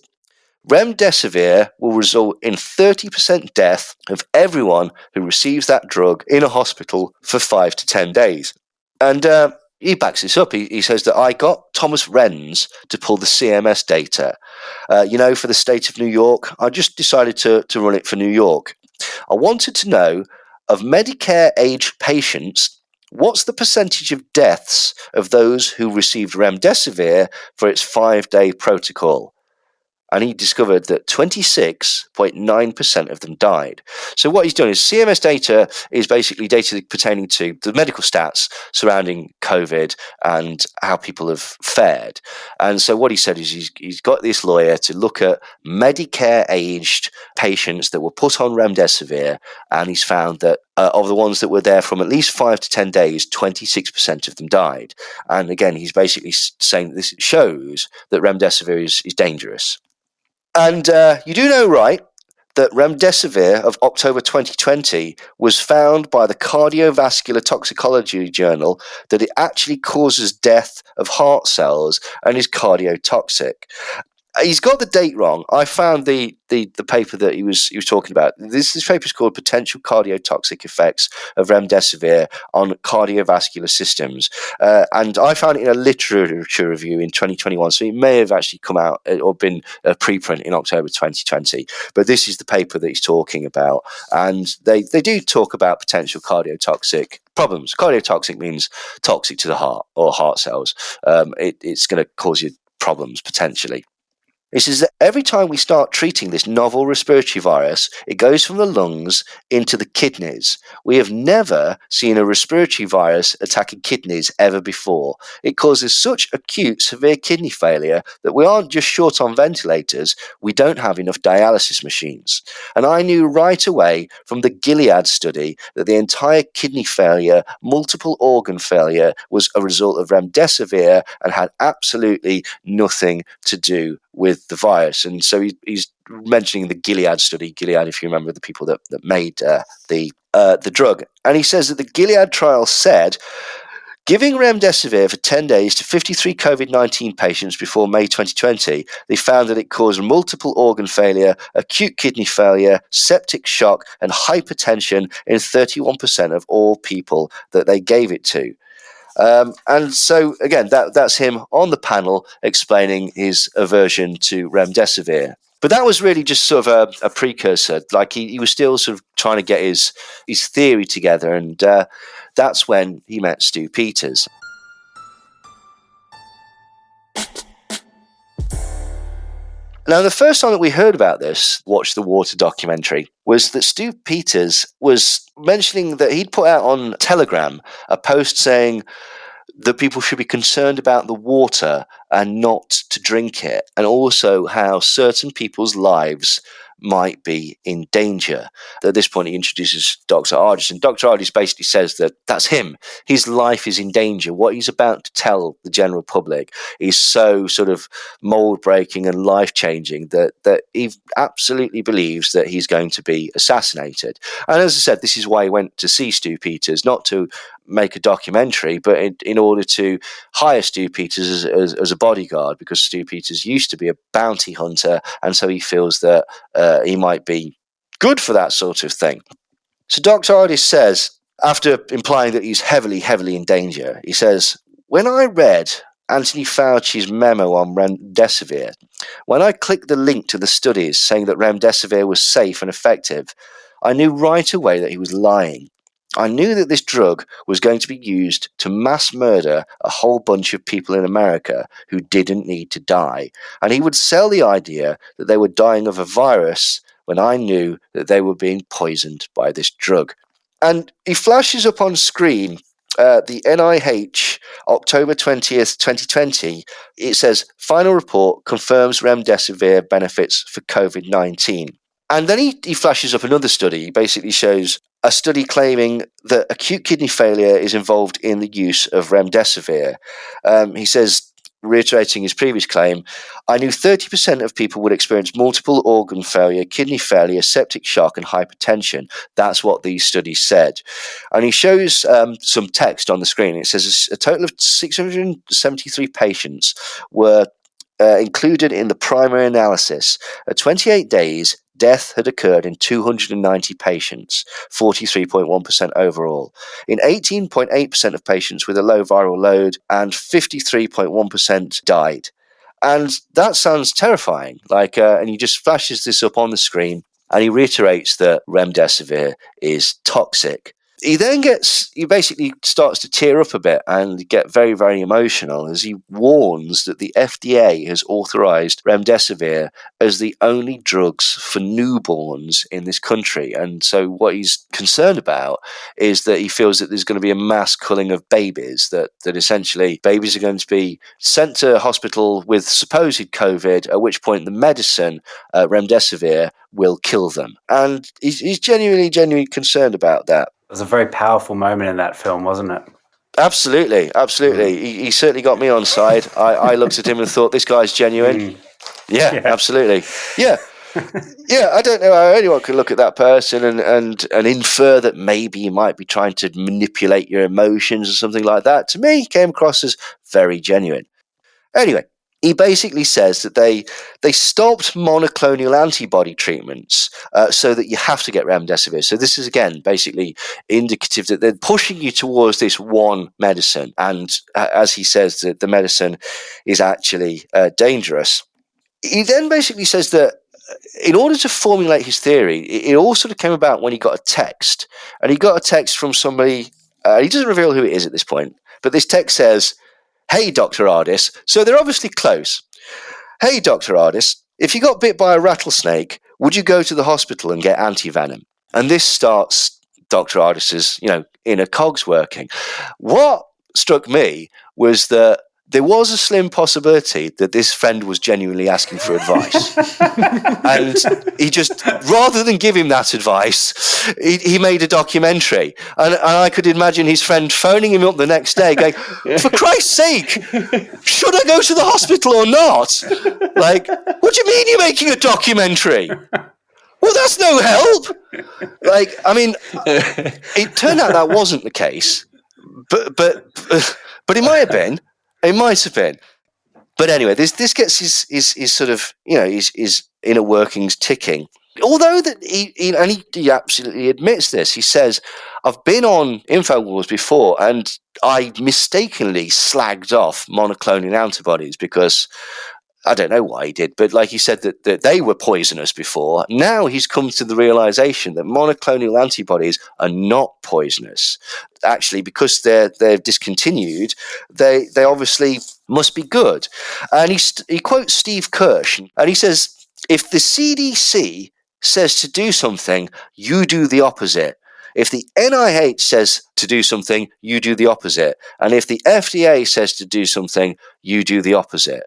remdesivir will result in 30% death of everyone who receives that drug in a hospital for 5 to 10 days. And he backs this up. He says that I got Thomas Renz to pull the CMS data. For the state of New York, I just decided to run it for New York. I wanted to know, of Medicare-aged patients, what's the percentage of deaths of those who received remdesivir for its 5-day protocol? And he discovered that 26.9% of them died. So what he's done is CMS data is basically data pertaining to the medical stats surrounding COVID and how people have fared. And so what he said is he's got this lawyer to look at Medicare-aged patients that were put on remdesivir, and he's found that of the ones that were there from at least 5 to 10 days, 26% of them died. And again, he's basically saying that this shows that remdesivir is dangerous. And you do know, right, that remdesivir of October 2020 was found by the Cardiovascular Toxicology Journal that it actually causes death of heart cells and is cardiotoxic. He's got the date wrong. I found the paper that he was talking about. This paper is called Potential Cardiotoxic Effects of Remdesivir on Cardiovascular Systems. And I found it in a literature review in 2021. So it may have actually come out or been a preprint in October 2020. But this is the paper that he's talking about. And they do talk about potential cardiotoxic problems. Cardiotoxic means toxic to the heart or heart cells. It's going to cause you problems potentially. It says that every time we start treating this novel respiratory virus, it goes from the lungs into the kidneys. We have never seen a respiratory virus attacking kidneys ever before. It causes such acute, severe kidney failure that we aren't just short on ventilators, we don't have enough dialysis machines. And I knew right away from the Gilead study that the entire kidney failure, multiple organ failure, was a result of remdesivir and had absolutely nothing to do with the virus. And so he's mentioning the Gilead study. Gilead, if you remember, the people that made the drug. And he says that the Gilead trial said, giving remdesivir for 10 days to 53 COVID-19 patients before May 2020, they found that it caused multiple organ failure, acute kidney failure, septic shock, and hypertension in 31% of all people that they gave it to. And so, again, that's him on the panel explaining his aversion to remdesivir. But that was really just sort of a precursor. Like he was still sort of trying to get his theory together. And that's when he met Stu Peters. Now, the first time that we heard about this, Watch the Water documentary, was that Stu Peters was mentioning that he'd put out on Telegram a post saying that people should be concerned about the water and not to drink it, and also how certain people's lives might be in danger. At this point, he introduces Dr. Ardis, and Dr. Ardis basically says that that's him. His life is in danger. What he's about to tell the general public is so sort of mold-breaking and life-changing that he absolutely believes that he's going to be assassinated. And as I said, this is why he went to see Stu Peters, not to make a documentary, but in order to hire Stu Peters as a bodyguard, because Stu Peters used to be a bounty hunter, and so he feels that he might be good for that sort of thing. So Dr. Ardis says, after implying that he's heavily, heavily in danger, he says, when I read Anthony Fauci's memo on remdesivir. When I clicked the link to the studies saying that remdesivir was safe and effective, I knew right away that he was lying. I knew that this drug was going to be used to mass murder a whole bunch of people in America who didn't need to die. And he would sell the idea that they were dying of a virus when I knew that they were being poisoned by this drug. And he flashes up on screen the NIH, October 20th, 2020. It says, final report confirms remdesivir benefits for COVID-19. And then he flashes up another study. He basically shows a study claiming that acute kidney failure is involved in the use of remdesivir. He says, reiterating his previous claim, I knew 30% of people would experience multiple organ failure, kidney failure, septic shock, and hypertension. That's what these studies said. And he shows some text on the screen. It says a total of 673 patients were included in the primary analysis. At 28 days, death had occurred in 290 patients, 43.1% overall, in 18.8% of patients with a low viral load, and 53.1% died. And that sounds terrifying. And he just flashes this up on the screen, and he reiterates that remdesivir is toxic. He basically starts to tear up a bit and get very, very emotional as he warns that the FDA has authorized remdesivir as the only drugs for newborns in this country. And so what he's concerned about is that he feels that there's going to be a mass culling of babies, that essentially babies are going to be sent to hospital with supposed COVID, at which point the medicine, remdesivir, will kill them. And he's genuinely concerned about that. It was a very powerful moment in that film, wasn't it? Absolutely. He certainly got me on side. I looked at him and thought, this guy's genuine. Yeah, absolutely. Yeah. I don't know how anyone could look at that person and infer that maybe he might be trying to manipulate your emotions or something like that. To me, he came across as very genuine. Anyway, he basically says that they stopped monoclonal antibody treatments so that you have to get remdesivir. So this is, again, basically indicative that they're pushing you towards this one medicine. And as he says, that the medicine is actually dangerous. He then basically says that in order to formulate his theory, it all sort of came about when he got a text. And he got a text from somebody, he doesn't reveal who it is at this point, but this text says, hey, Dr. Ardis. So they're obviously close. Hey, Dr. Ardis, if you got bit by a rattlesnake, would you go to the hospital and get anti-venom? And this starts Dr. Ardis's, inner cogs working. What struck me was that there was a slim possibility that this friend was genuinely asking for advice. And he just, rather than give him that advice, he made a documentary. And I could imagine his friend phoning him up the next day going, for Christ's sake, should I go to the hospital or not? What do you mean you're making a documentary? Well, that's no help. It turned out that wasn't the case. But it might have been. It might have been. But anyway, this gets his sort of, his inner workings ticking. Although that he absolutely admits this. He says, I've been on InfoWars before and I mistakenly slagged off monoclonal antibodies because I don't know why he did, but he said that they were poisonous before. Now he's come to the realization that monoclonal antibodies are not poisonous. Actually, because they're discontinued, they obviously must be good. And he quotes Steve Kirsch, and he says, if the CDC says to do something, you do the opposite. If the NIH says to do something, you do the opposite. And if the FDA says to do something, you do the opposite.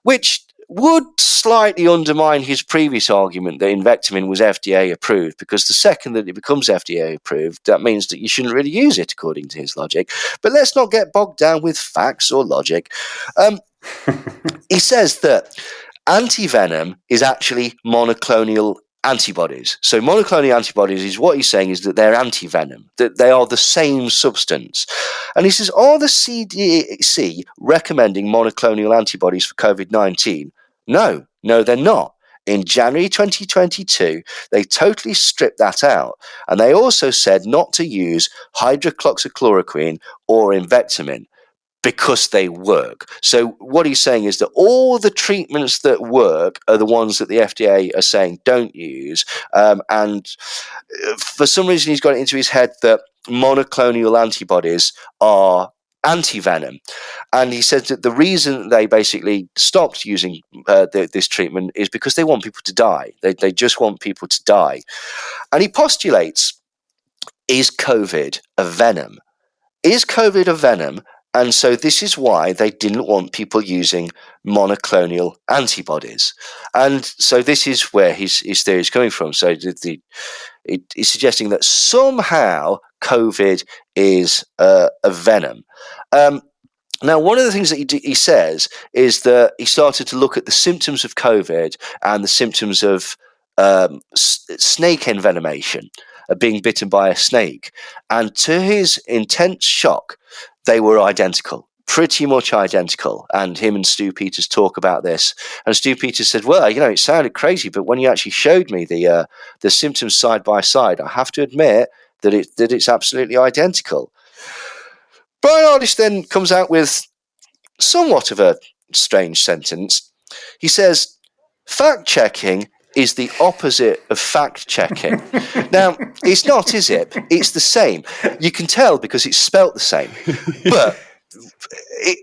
Which would slightly undermine his previous argument that Invectamin was FDA approved, because the second that it becomes FDA approved, that means that you shouldn't really use it, according to his logic. But let's not get bogged down with facts or logic. He says that anti-venom is actually monoclonal antibodies. So monoclonal antibodies is what he's saying is that they're anti-venom, that they are the same substance. And he says, are the CDC recommending monoclonal antibodies for COVID-19? No, they're not. In January 2022, they totally stripped that out. And they also said not to use hydroxychloroquine or Invectamin because they work. So what he's saying is that all the treatments that work are the ones that the FDA are saying don't use. And for some reason, he's got it into his head that monoclonal antibodies are anti-venom. And he said that the reason they basically stopped using this treatment is because they want people to die. They just want people to die. And he postulates, is COVID a venom? Is COVID a venom? And so this is why they didn't want people using monoclonal antibodies. And so this is where his theory is coming from. So it's suggesting that somehow COVID is a venom. Now, one of the things that he says is that he started to look at the symptoms of COVID and the symptoms of snake envenomation, being bitten by a snake. And to his intense shock, they were identical, pretty much identical. And him and Stu Peters talk about this. And Stu Peters said, well, it sounded crazy, but when you actually showed me the symptoms side by side, I have to admit that it's absolutely identical. Brian Ardis then comes out with somewhat of a strange sentence. He says, fact-checking is the opposite of fact-checking. Now, it's not, is it? It's the same. You can tell because it's spelt the same. But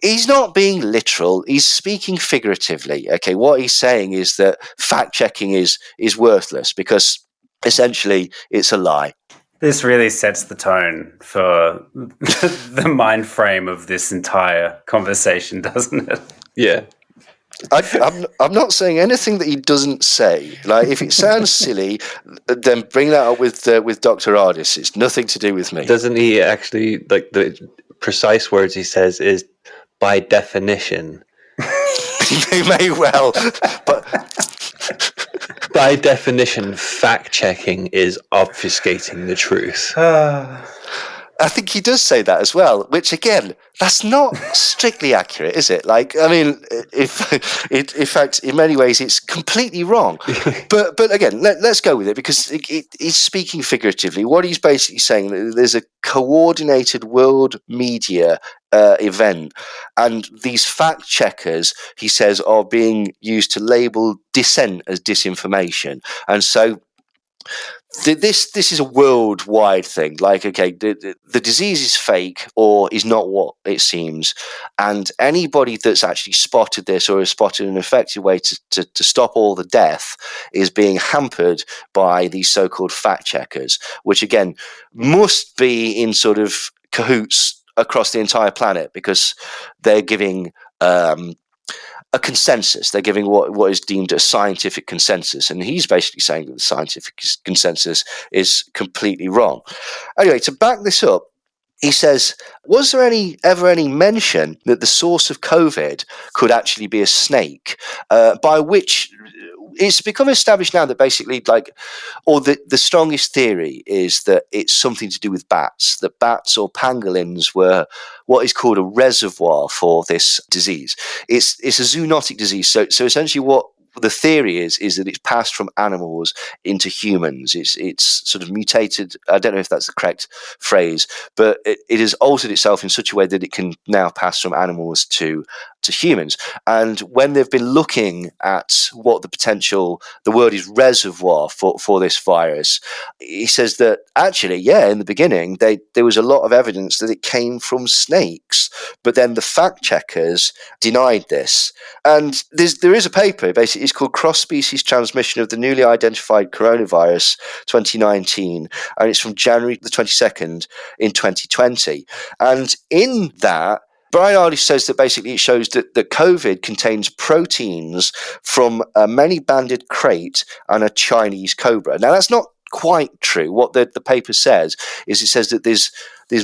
he's not being literal. He's speaking figuratively. Okay, what he's saying is that fact-checking is worthless because essentially it's a lie. This really sets the tone for the mind frame of this entire conversation, doesn't it? Yeah. I'm not saying anything that he doesn't say. Like, if it sounds silly, then bring that up with Dr. Ardis. It's nothing to do with me. Doesn't he actually, like, the precise words he says is by definition? He may well, but by definition, fact-checking is obfuscating the truth. I think he does say that as well, which again, that's not strictly accurate, is it? Like, I mean, in fact, in many ways, it's completely wrong. But again, let's go with it because he's speaking figuratively. What he's basically saying, that there's a coordinated world media event, and these fact checkers, he says, are being used to label dissent as disinformation, and so. This is a worldwide thing. Like, okay, the disease is fake or is not what it seems, and anybody that's actually spotted this or has spotted an effective way to stop all the death is being hampered by these so-called fact checkers, which again must be in sort of cahoots across the entire planet because they're giving a consensus. They're giving what is deemed a scientific consensus, and he's basically saying that the scientific consensus is completely wrong. Anyway, to back this up, he says, was there ever any mention that the source of COVID could actually be a snake, by which it's become established now that basically, like, or the strongest theory is that it's something to do with bats, that bats or pangolins were what is called a reservoir for this disease. It's a zoonotic disease. So essentially what the theory is that it's passed from animals into humans. It's sort of mutated. I don't know if that's the correct phrase, but it has altered itself in such a way that it can now pass from animals to humans. And when they've been looking at what the word is reservoir for this virus, he says that actually, yeah, in the beginning, there was a lot of evidence that it came from snakes, but then the fact checkers denied this. And there is a paper, basically, it's called Cross-Species Transmission of the Newly Identified Coronavirus 2019, and it's from January the 22nd in 2020. And in that, Brian Ardis says that basically it shows that COVID contains proteins from a many-banded krait and a Chinese cobra. Now, that's not quite true. What the paper says is it says that there's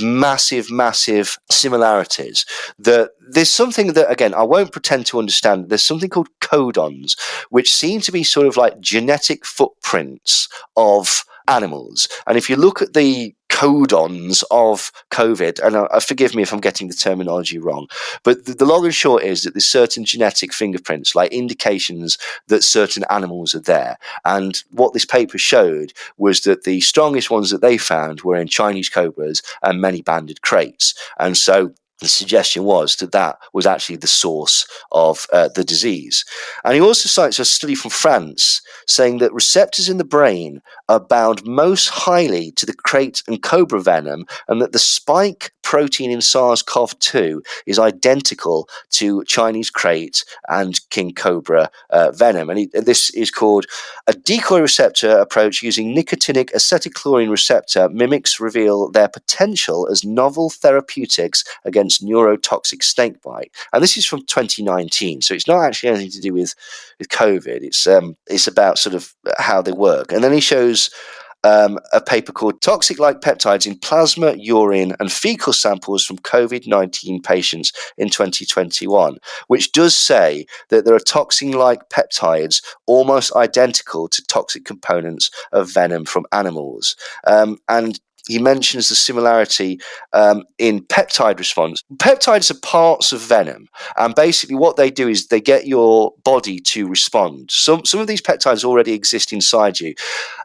massive similarities. There's something that, again, I won't pretend to understand. There's something called codons, which seem to be sort of like genetic footprints of animals. And if you look at the codons of COVID, and forgive me if I'm getting the terminology wrong, but the long and short is that there's certain genetic fingerprints, like indications that certain animals are there. And what this paper showed was that the strongest ones that they found were in Chinese cobras and many banded kraits. And so the suggestion was that that was actually the source of the disease. And he also cites a study from France saying that receptors in the brain are bound most highly to the krait and cobra venom, and that the spike protein in SARS-CoV-2 is identical to Chinese krait and king cobra venom. And this is called a decoy receptor approach using nicotinic acetylchlorine receptor mimics reveal their potential as novel therapeutics against neurotoxic snakebite. And this is from 2019, so it's not actually anything to do with COVID. It's about sort of how they work. And then he shows a paper called Toxic-like Peptides in Plasma, Urine and Fecal Samples from COVID-19 Patients in 2021, which does say that there are toxin-like peptides almost identical to toxic components of venom from animals. And he mentions the similarity in peptide response. Peptides are parts of venom, and basically what they do is they get your body to respond. Some of these peptides already exist inside you.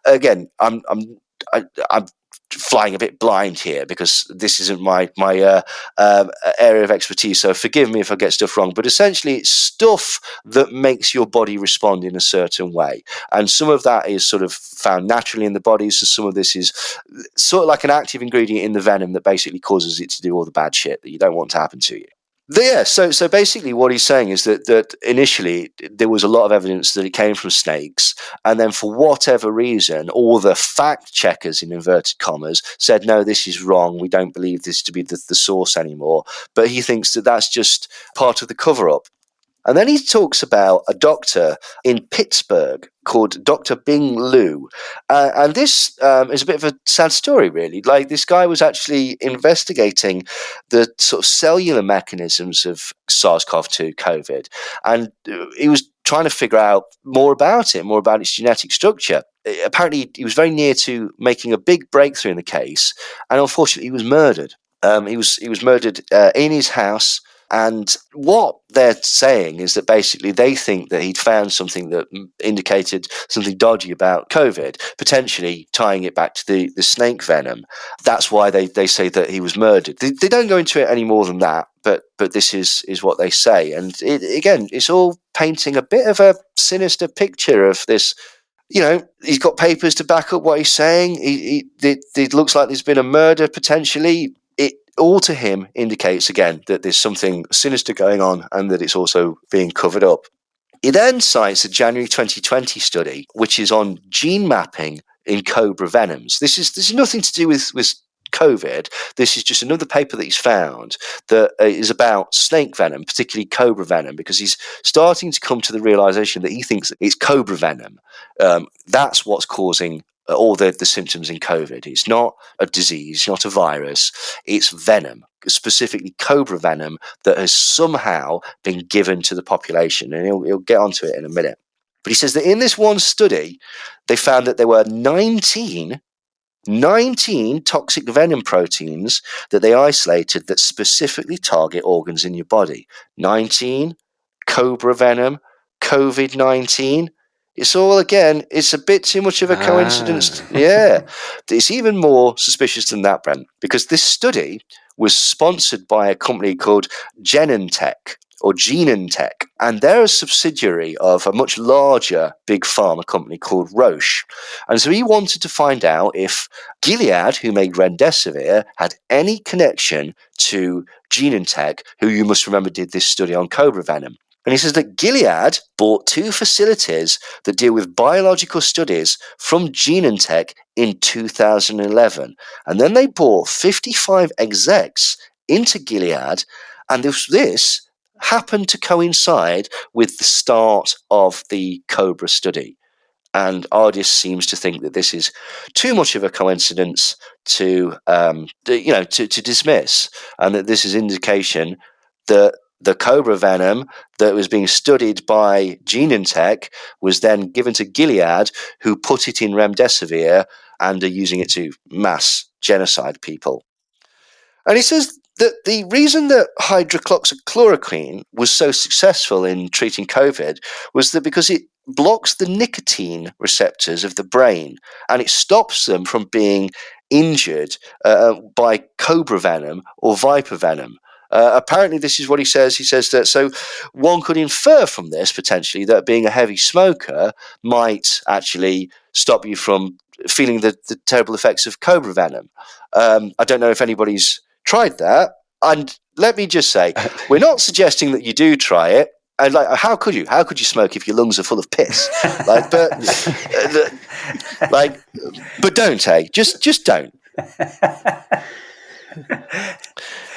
Again, I'm flying a bit blind here because this isn't my area of expertise, so forgive me if I get stuff wrong, but essentially it's stuff that makes your body respond in a certain way, and some of that is sort of found naturally in the body, so some of this is sort of like an active ingredient in the venom that basically causes it to do all the bad shit that you don't want to happen to you. So basically what he's saying is that initially there was a lot of evidence that it came from snakes, and then for whatever reason, all the fact checkers, in inverted commas, said, no, this is wrong, we don't believe this to be the source anymore. But he thinks that that's just part of the cover-up. And then he talks about a doctor in Pittsburgh called Dr. Bing Liu. And this is a bit of a sad story, really. Like, this guy was actually investigating the sort of cellular mechanisms of SARS-CoV-2 COVID. And he was trying to figure out more about its genetic structure. Apparently, he was very near to making a big breakthrough in the case. And unfortunately, he was murdered. He was murdered in his house. And what they're saying is that basically they think that he'd found something that indicated something dodgy about COVID, potentially tying it back to the snake venom. That's why they say that he was murdered. They don't go into it any more than that, but this is what they say. And again, it's all painting a bit of a sinister picture of this. You know, he's got papers to back up what he's saying. It looks like there's been a murder potentially. All to him indicates, again, that there's something sinister going on and that it's also being covered up. He then cites a January 2020 study, which is on gene mapping in cobra venoms. This is nothing to do with COVID. This is just another paper that he's found that is about snake venom, particularly cobra venom, because he's starting to come to the realization that he thinks that it's cobra venom. That's what's causing all the symptoms in COVID. It's not a disease, not a virus, it's venom, specifically cobra venom, that has somehow been given to the population. And he'll get onto it in a minute. But he says that in this one study, they found that there were 19 toxic venom proteins that they isolated that specifically target organs in your body. 19, cobra venom, COVID-19. It's all, again, it's a bit too much of a coincidence. Yeah. It's even more suspicious than that, Brent, because this study was sponsored by a company called Genentech, and they're a subsidiary of a much larger big pharma company called Roche. And so he wanted to find out if Gilead, who made remdesivir, had any connection to Genentech, who you must remember did this study on cobra venom. And he says that Gilead bought 2 facilities that deal with biological studies from Genentech in 2011. And then they bought 55 execs into Gilead, and this happened to coincide with the start of the Cobra study. And Ardis seems to think that this is too much of a coincidence to dismiss, and that this is indication that the cobra venom that was being studied by Genentech was then given to Gilead, who put it in remdesivir and are using it to mass genocide people. And he says that the reason that hydroxychloroquine was so successful in treating COVID was that because it blocks the nicotine receptors of the brain and it stops them from being injured by cobra venom or viper venom. Apparently, this is what he says. He says that so one could infer from this potentially that being a heavy smoker might actually stop you from feeling the terrible effects of cobra venom. I don't know if anybody's tried that. And let me just say, we're not suggesting that you do try it. And like, how could you? How could you smoke if your lungs are full of piss? Like, but don't, hey, just don't.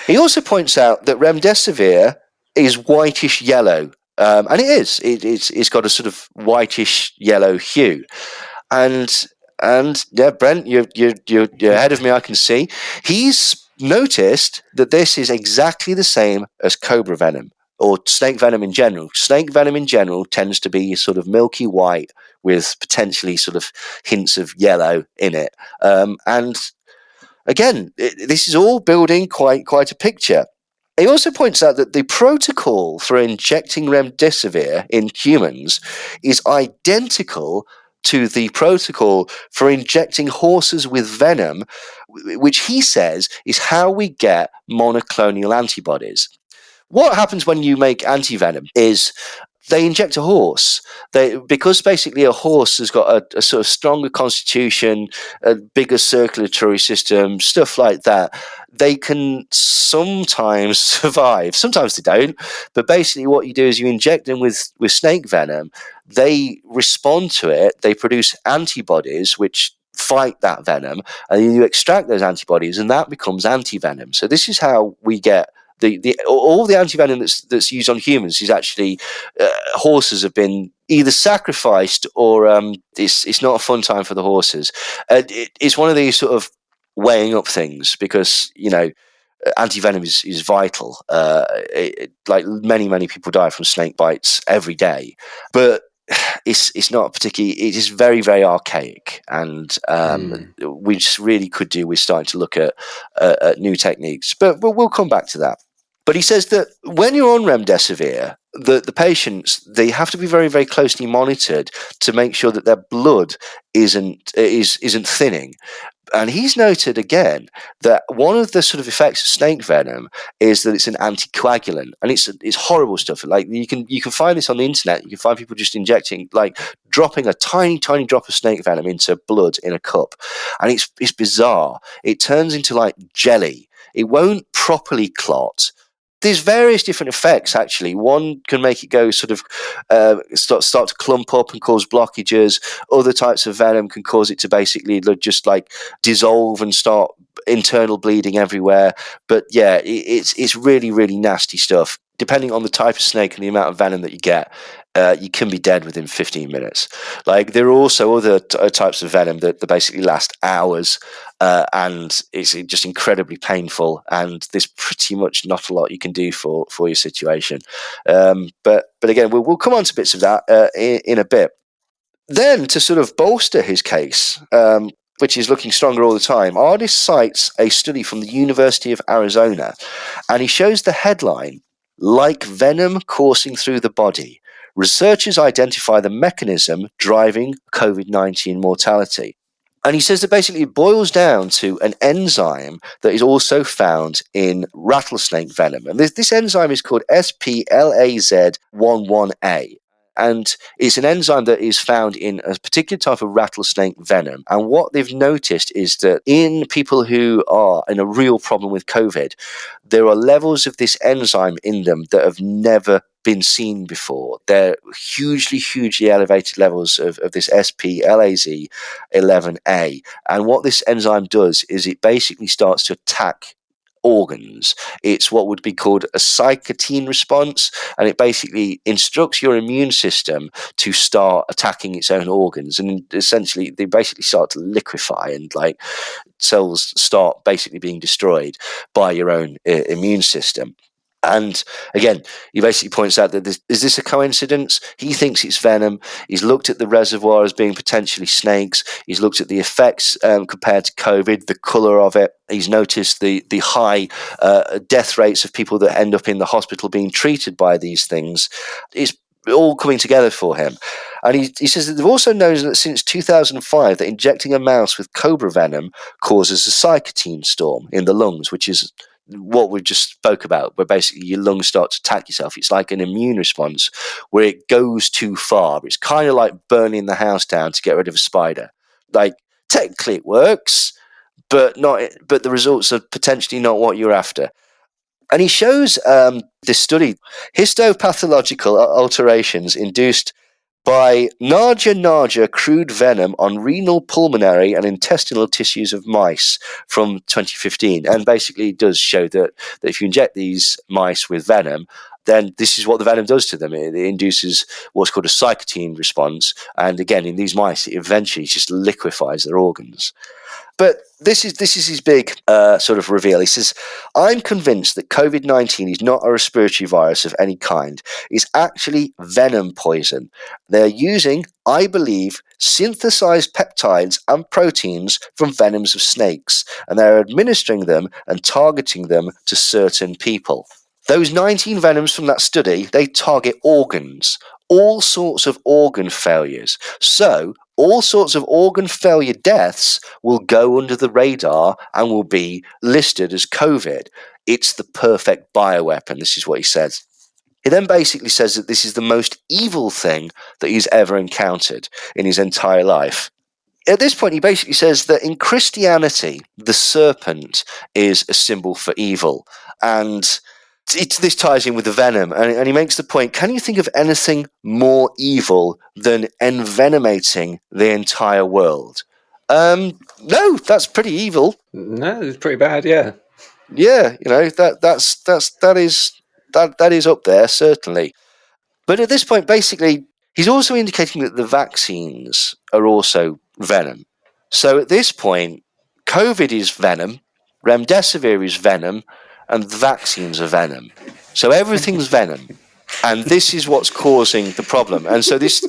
He also points out that remdesivir is whitish yellow, and it is. It's got a sort of whitish yellow hue, and yeah, Brent, you're ahead of me. I can see. He's noticed that this is exactly the same as cobra venom or snake venom in general. Snake venom in general tends to be sort of milky white with potentially sort of hints of yellow in it, and again, this is all building quite a picture. He also points out that the protocol for injecting remdesivir in humans is identical to the protocol for injecting horses with venom, which he says is how we get monoclonal antibodies. What happens when you make antivenom is they inject a horse. Because basically a horse has got a sort of stronger constitution, a bigger circulatory system, stuff like that. They can sometimes survive. Sometimes they don't. But basically what you do is you inject them with snake venom. They respond to it. They produce antibodies which fight that venom, and then you extract those antibodies, and that becomes antivenom. So this is how we get all the antivenom that's used on humans is actually horses have been either sacrificed or it's not a fun time for the horses. It's one of these sort of weighing up things because antivenom is vital. Like many people die from snake bites every day, but it's not particularly. It is very, very archaic, and we just really could do with starting to look at new techniques. But we'll come back to that. But he says that when you're on remdesivir, the patients, they have to be very, very closely monitored to make sure that their blood isn't thinning. And he's noted again that one of the sort of effects of snake venom is that it's an anticoagulant, and it's horrible stuff. Like you can find this on the internet. You can find people just injecting, like dropping a tiny drop of snake venom into blood in a cup, and it's bizarre. It turns into like jelly. It won't properly clot. There's various different effects, actually. One can make it go sort of start to clump up and cause blockages. Other types of venom can cause it to basically just like dissolve and start internal bleeding everywhere. But yeah, it's really, really nasty stuff. Depending on the type of snake and the amount of venom that you get, you can be dead within 15 minutes. Like there are also other types of venom that basically last hours, and it's just incredibly painful. And there's pretty much not a lot you can do for your situation. But again, we'll come on to bits of that in a bit. Then to sort of bolster his case, which is looking stronger all the time, Artist cites a study from the University of Arizona, and he shows the headline, "Like venom coursing through the body, researchers identify the mechanism driving COVID-19 mortality." And he says that basically it boils down to an enzyme that is also found in rattlesnake venom. And this enzyme is called SPLAZ11A. And it's an enzyme that is found in a particular type of rattlesnake venom. And what they've noticed is that in people who are in a real problem with COVID, there are levels of this enzyme in them that have never been seen before. They're hugely elevated levels of this SPLAZ11A. And what this enzyme does is it basically starts to attack organs. It's what would be called a cytokine response, and it basically instructs your immune system to start attacking its own organs, and essentially they basically start to liquefy, and like cells start basically being destroyed by your own immune system. And again, he basically points out that is this a coincidence? He thinks it's venom. He's looked at the reservoir as being potentially snakes. He's looked at the effects compared to COVID, the colour of it. He's noticed the high death rates of people that end up in the hospital being treated by these things. It's all coming together for him. And he says that they've also known that since 2005 that injecting a mouse with cobra venom causes a cytokine storm in the lungs, which is what we just spoke about, where basically your lungs start to attack yourself. It's like an immune response where it goes too far. It's kind of like burning the house down to get rid of a spider. Like, technically it works, but the results are potentially not what you're after. And he shows this study, histopathological alterations induced by Naja crude venom on renal, pulmonary, and intestinal tissues of mice from 2015. And basically it does show that if you inject these mice with venom, then this is what the venom does to them. It induces what's called a cytokine response. And again, in these mice, it eventually just liquefies their organs. But this is his big sort of reveal. He says, I'm convinced that COVID-19 is not a respiratory virus of any kind. It's actually venom poison. They're using, I believe, synthesized peptides and proteins from venoms of snakes, and they're administering them and targeting them to certain people. Those 19 venoms from that study, they target organs, all sorts of organ failures. So all sorts of organ failure deaths will go under the radar and will be listed as COVID. It's the perfect bioweapon. This is what he says. He then basically says that this is the most evil thing that he's ever encountered in his entire life. At this point, he basically says that in Christianity, the serpent is a symbol for evil. And this ties in with the venom, and he makes the point, can you think of anything more evil than envenomating the entire world? No, that's pretty evil. No, it's pretty bad, yeah. Yeah, that is up there, certainly. But at this point, basically, he's also indicating that the vaccines are also venom. So at this point, COVID is venom, remdesivir is venom, and the vaccines are venom. So everything's venom. And this is what's causing the problem. And so this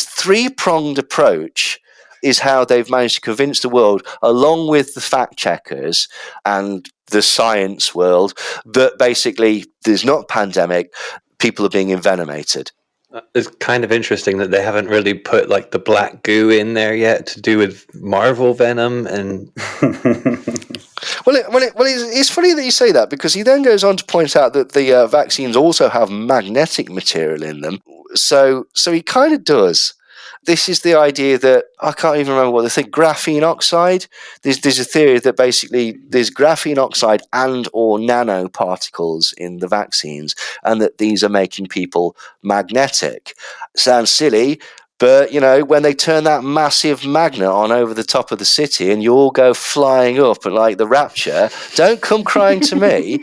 three-pronged approach is how they've managed to convince the world, along with the fact checkers and the science world, that basically there's not a pandemic, people are being envenomated. It's kind of interesting that they haven't really put like the black goo in there yet to do with Marvel Venom and... Well, it's funny that you say that, because he then goes on to point out that the vaccines also have magnetic material in them. So he kind of does. This is the idea that, I can't even remember what they think, graphene oxide. There's a theory that basically there's graphene oxide and or nanoparticles in the vaccines, and that these are making people magnetic. Sounds silly, but, when they turn that massive magnet on over the top of the city and you all go flying up and like the Rapture, don't come crying to me.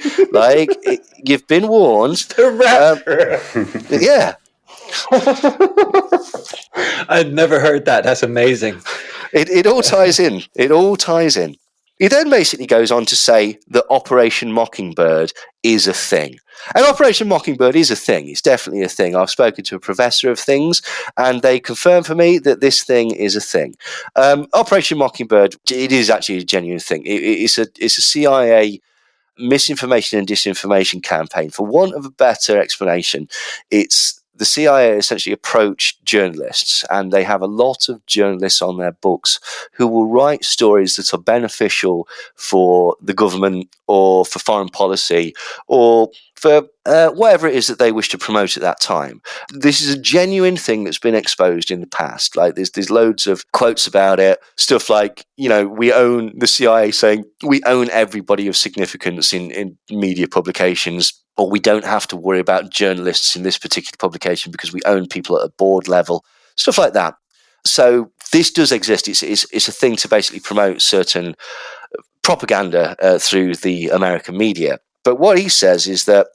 You've been warned. The Rapture. Yeah. I'd never heard that. That's amazing. It all ties in. It all ties in. He then basically goes on to say that Operation Mockingbird is a thing. And Operation Mockingbird is a thing. It's definitely a thing. I've spoken to a professor of things, and they confirm for me that this thing is a thing. Operation Mockingbird, it is actually a genuine thing. It's a CIA misinformation and disinformation campaign. For want of a better explanation, it's the CIA essentially approach journalists, and they have a lot of journalists on their books who will write stories that are beneficial for the government or for foreign policy or for whatever it is that they wish to promote at that time. This is a genuine thing that's been exposed in the past. Like there's loads of quotes about it, stuff like, we own, the CIA saying, we own everybody of significance in media publications, or we don't have to worry about journalists in this particular publication because we own people at a board level, stuff like that. So this does exist. It's a thing to basically promote certain propaganda through the American media. But what he says is that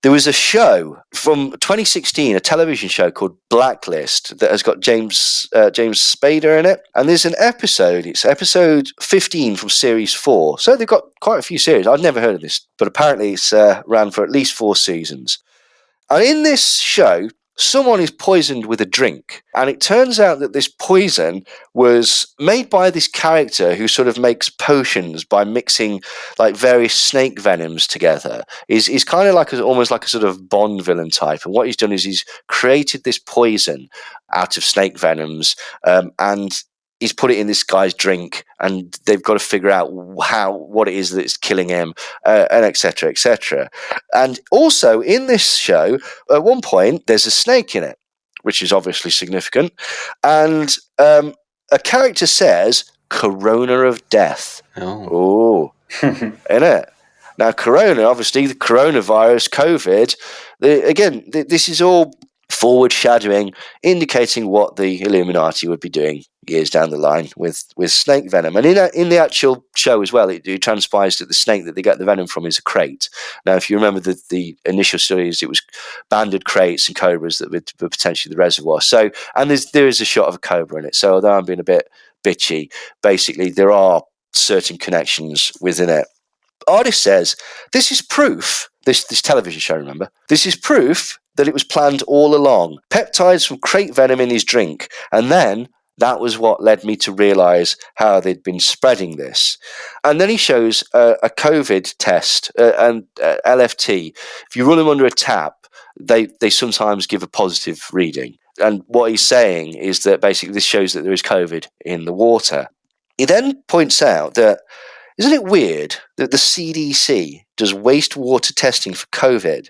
there was a show from 2016, a television show called Blacklist, that has got James Spader in it. And there's an episode, it's episode 15 from series 4. So they've got quite a few series. I'd never heard of this, but apparently it's ran for at least 4 seasons. And in this show, someone is poisoned with a drink. And it turns out that this poison was made by this character who sort of makes potions by mixing like various snake venoms together. He's kind of like almost like a sort of Bond villain type. And what he's done is he's created this poison out of snake venoms. And he's put it in this guy's drink, and they've got to figure out what it is that's killing him, and etc., etc. And also in this show, at one point, there's a snake in it, which is obviously significant. And a character says, "Corona of death." Oh, in it. Now, corona, obviously, the coronavirus, COVID, this is all forward-shadowing, indicating what the Illuminati would be doing years down the line with snake venom. And in the actual show as well, it transpires that the snake that they get the venom from is a crate. Now, if you remember the initial studies, it was banded crates and cobras that were potentially the reservoir. So, and there is a shot of a cobra in it. So, although I'm being a bit bitchy, basically there are certain connections within it. Artist says, this is proof, this television show, remember, this is proof that it was planned all along. Peptides from crate venom in his drink. And then that was what led me to realise how they'd been spreading this. And then he shows a COVID test and LFT. If you run them under a tap, they sometimes give a positive reading. And what he's saying is that basically this shows that there is COVID in the water. He then points out that, isn't it weird that the CDC does wastewater testing for COVID?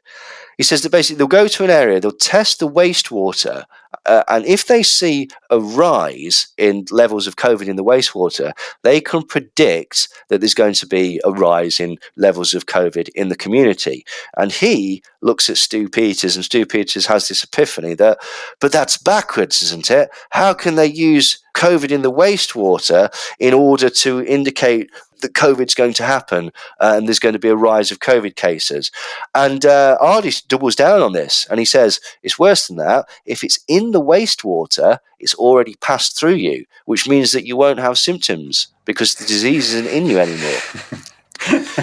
He says that basically they'll go to an area, they'll test the wastewater, and if they see a rise in levels of COVID in the wastewater, they can predict that there's going to be a rise in levels of COVID in the community. And he looks at Stu Peters, and Stu Peters has this epiphany that, but that's backwards, isn't it? How can they use COVID in the wastewater in order to indicate that COVID's going to happen and there's going to be a rise of COVID cases? And Artist doubles down on this, and he says it's worse than that. If it's in the wastewater, it's already passed through you, which means that you won't have symptoms because the disease isn't in you anymore.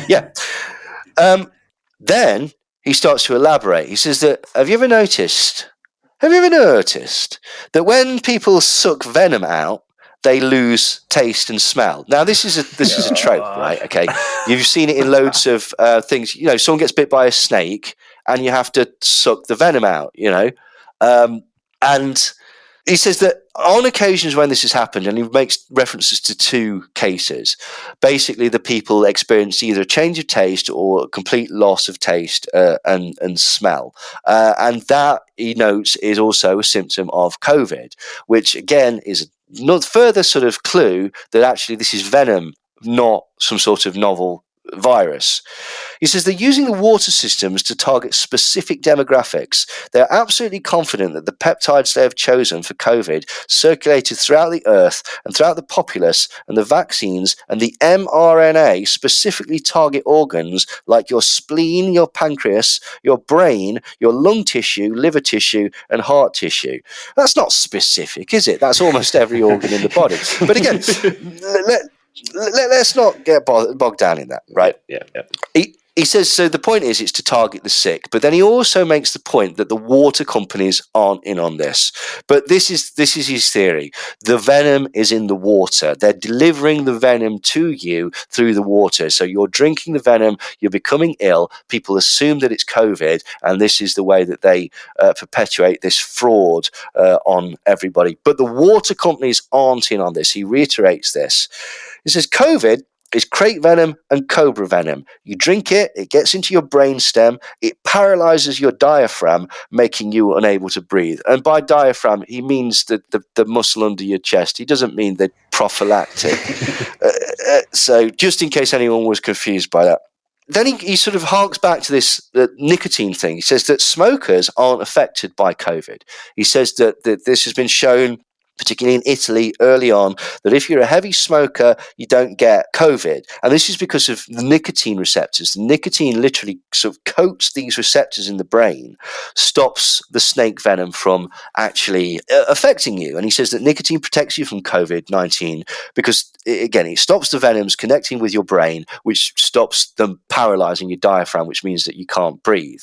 Yeah. Then he starts to elaborate. He says that, have you ever noticed that when people suck venom out, they lose taste and smell? Now, this is a trope, right? Okay, you've seen it in loads of things. You know, someone gets bit by a snake, and you have to suck the venom out. You know, and he says that on occasions when this has happened, and he makes references to two cases, basically the people experience either a change of taste or a complete loss of taste and smell. And that, he notes, is also a symptom of COVID, which again is a further sort of clue that actually this is venom, not some sort of novel virus. He says they're using the water systems to target specific demographics. They're absolutely confident that the peptides they have chosen for COVID circulated throughout the earth and throughout the populace, and the vaccines and the mRNA specifically target organs like your spleen, your pancreas, your brain, your lung tissue, liver tissue, and heart tissue. That's not specific, is it? That's almost every organ in the body. But again, let's not get bogged down in that, right? Yeah. He says, so the point is it's to target the sick, but then he also makes the point that the water companies aren't in on this. But this is his theory. The venom is in the water. They're delivering the venom to you through the water. So you're drinking the venom, you're becoming ill, people assume that it's COVID, and this is the way that they perpetuate this fraud on everybody. But the water companies aren't in on this. He reiterates this. He says, COVID is crate venom and cobra venom. You drink it, it gets into your brainstem, it paralyzes your diaphragm, making you unable to breathe. And by diaphragm, he means the muscle under your chest. He doesn't mean the prophylactic. So just in case anyone was confused by that. Then he sort of harks back to this nicotine thing. He says that smokers aren't affected by COVID. He says that this has been shown, particularly in Italy early on, that if you're a heavy smoker, you don't get COVID. And this is because of the nicotine receptors. The nicotine literally sort of coats these receptors in the brain, stops the snake venom from actually affecting you. And he says that nicotine protects you from COVID-19 because, again, it stops the venoms connecting with your brain, which stops them paralyzing your diaphragm, which means that you can't breathe.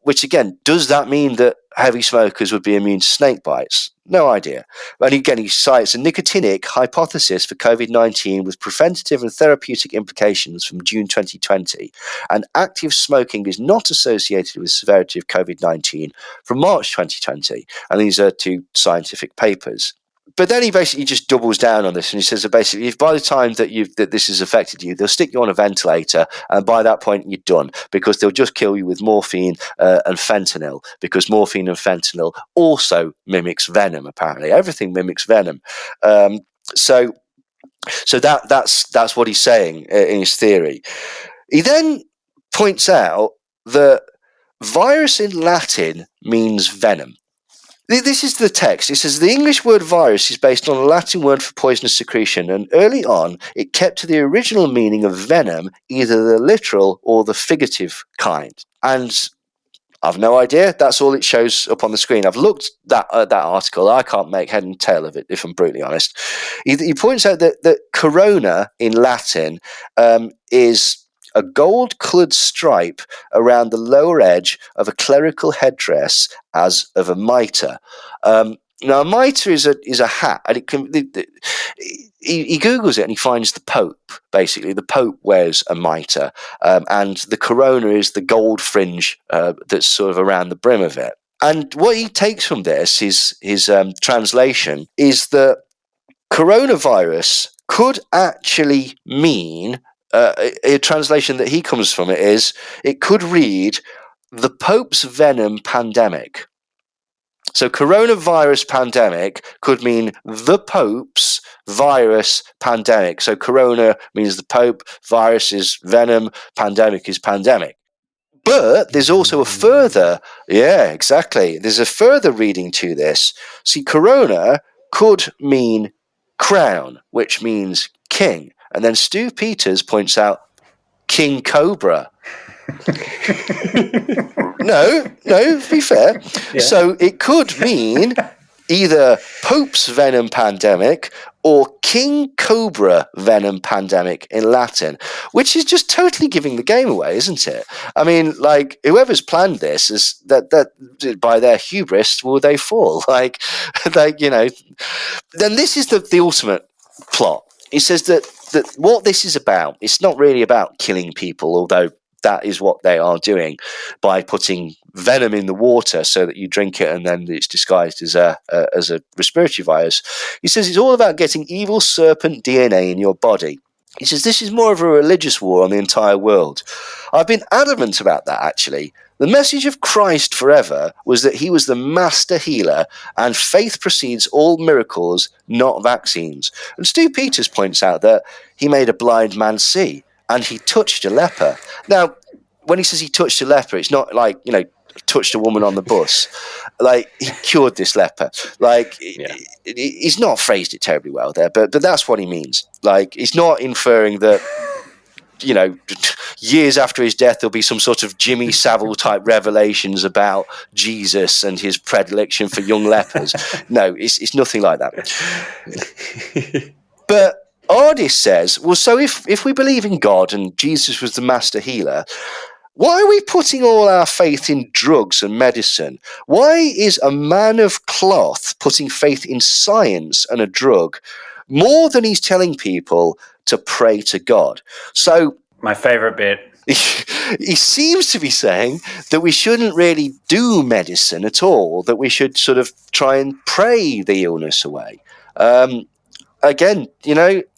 Which, again, does that mean that heavy smokers would be immune to snake bites? No idea. And again, he cites a nicotinic hypothesis for COVID-19 with preventative and therapeutic implications from June 2020. And active smoking is not associated with severity of COVID-19 from March 2020. And these are two scientific papers. But then he basically just doubles down on this, and he says that basically, if by the time that this has affected you, they'll stick you on a ventilator, and by that point you're done, because they'll just kill you with morphine and fentanyl, because morphine and fentanyl also mimics venom. Apparently, everything mimics venom. So that's what he's saying in his theory. He then points out that virus in Latin means venom. This is the text. It says the English word virus is based on a Latin word for poisonous secretion, and early on it kept to the original meaning of venom, either the literal or the figurative kind. And I've no idea. That's all it shows up on the screen. I've looked at that article. I can't make head and tail of it, if I'm brutally honest. He points out that corona in Latin is a gold-coloured stripe around the lower edge of a clerical headdress, as of a mitre. Now, a mitre is a hat, and it can. He Googles it and he finds the Pope. Basically, the Pope wears a mitre, and the corona is the gold fringe that's sort of around the brim of it. And what he takes from this, his translation, is that coronavirus could actually mean. A translation that he comes from it could read the Pope's venom pandemic. So coronavirus pandemic could mean the Pope's virus pandemic. So corona means the Pope, virus is venom, pandemic is pandemic. But there's also a further, there's a further reading to this. See, corona could mean crown, which means king. And then Stu Peters points out King Cobra. No, be fair. Yeah. So it could mean either Pope's venom pandemic or King Cobra venom pandemic in Latin, which is just totally giving the game away, isn't it? I mean, like, whoever's planned this is that by their hubris will they fall? Like, then this is the ultimate plot. He says that what this is about, it's not really about killing people, although that is what they are doing by putting venom in the water so that you drink it and then it's disguised as a respiratory virus. He says it's all about getting evil serpent DNA in your body. He says this is more of a religious war on the entire world. I've been adamant about that, actually. The message of Christ forever was that he was the master healer, and faith precedes all miracles, not vaccines. And Stu Peters points out that he made a blind man see, and he touched a leper. Now, when he says he touched a leper, it's not like, touched a woman on the bus. Like, he cured this leper. Like, he's not phrased it terribly well there, but that's what he means. Like, he's not inferring that, years after his death, there'll be some sort of Jimmy Savile type revelations about Jesus and his predilection for young lepers. No, it's nothing like that. But Ardis says, well, so if we believe in God and Jesus was the master healer, why are we putting all our faith in drugs and medicine? Why is a man of cloth putting faith in science and a drug more than he's telling people to pray to God? So my favorite bit. He seems to be saying that we shouldn't really do medicine at all, that we should sort of try and pray the illness away. Again,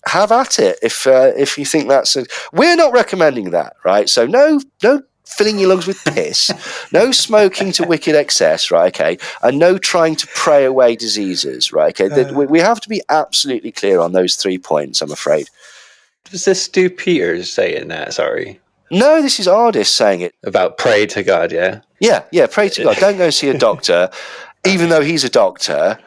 have at it if you think that's we're not recommending that, right? So no filling your lungs with piss, no smoking to wicked excess, right? Okay, and no trying to pray away diseases, right? Okay, we have to be absolutely clear on those 3 points, I'm afraid. Was this Stu Peters saying that? Sorry. No, this is Ardis saying it. About pray to God, yeah? Yeah, pray to God. Don't go see a doctor, even though he's a doctor.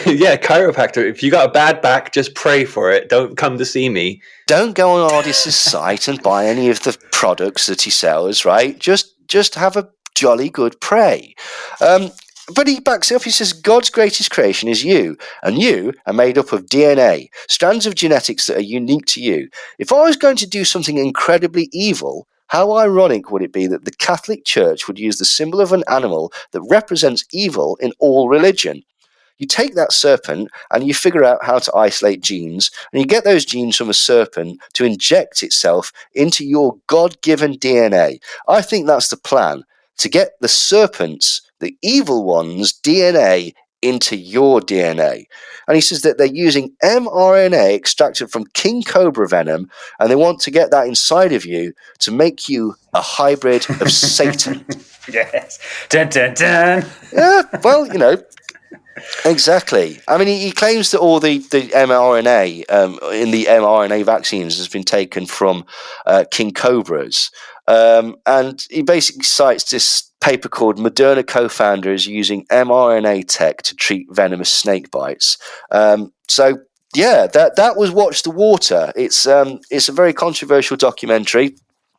Yeah, chiropractor. If you got a bad back, just pray for it. Don't come to see me. Don't go on Ardis's site and buy any of the products that he sells, right? Just have a jolly good pray. But he backs it up. He says, God's greatest creation is you, and you are made up of DNA, strands of genetics that are unique to you. If I was going to do something incredibly evil, how ironic would it be that the Catholic Church would use the symbol of an animal that represents evil in all religion? You take that serpent and you figure out how to isolate genes, and you get those genes from a serpent to inject itself into your God-given DNA. I think that's the plan, to get the serpent's, the evil one's DNA into your DNA. And he says that they're using mRNA extracted from king cobra venom, and they want to get that inside of you to make you a hybrid of Satan. Yes. Dun, dun, dun. Yeah, well, exactly. I mean, he claims that all the mRNA in the mRNA vaccines has been taken from king cobras. And he basically cites this paper called Moderna co-founders using mRNA tech to treat venomous snake bites. So yeah, that was Watch the Water. It's a very controversial documentary.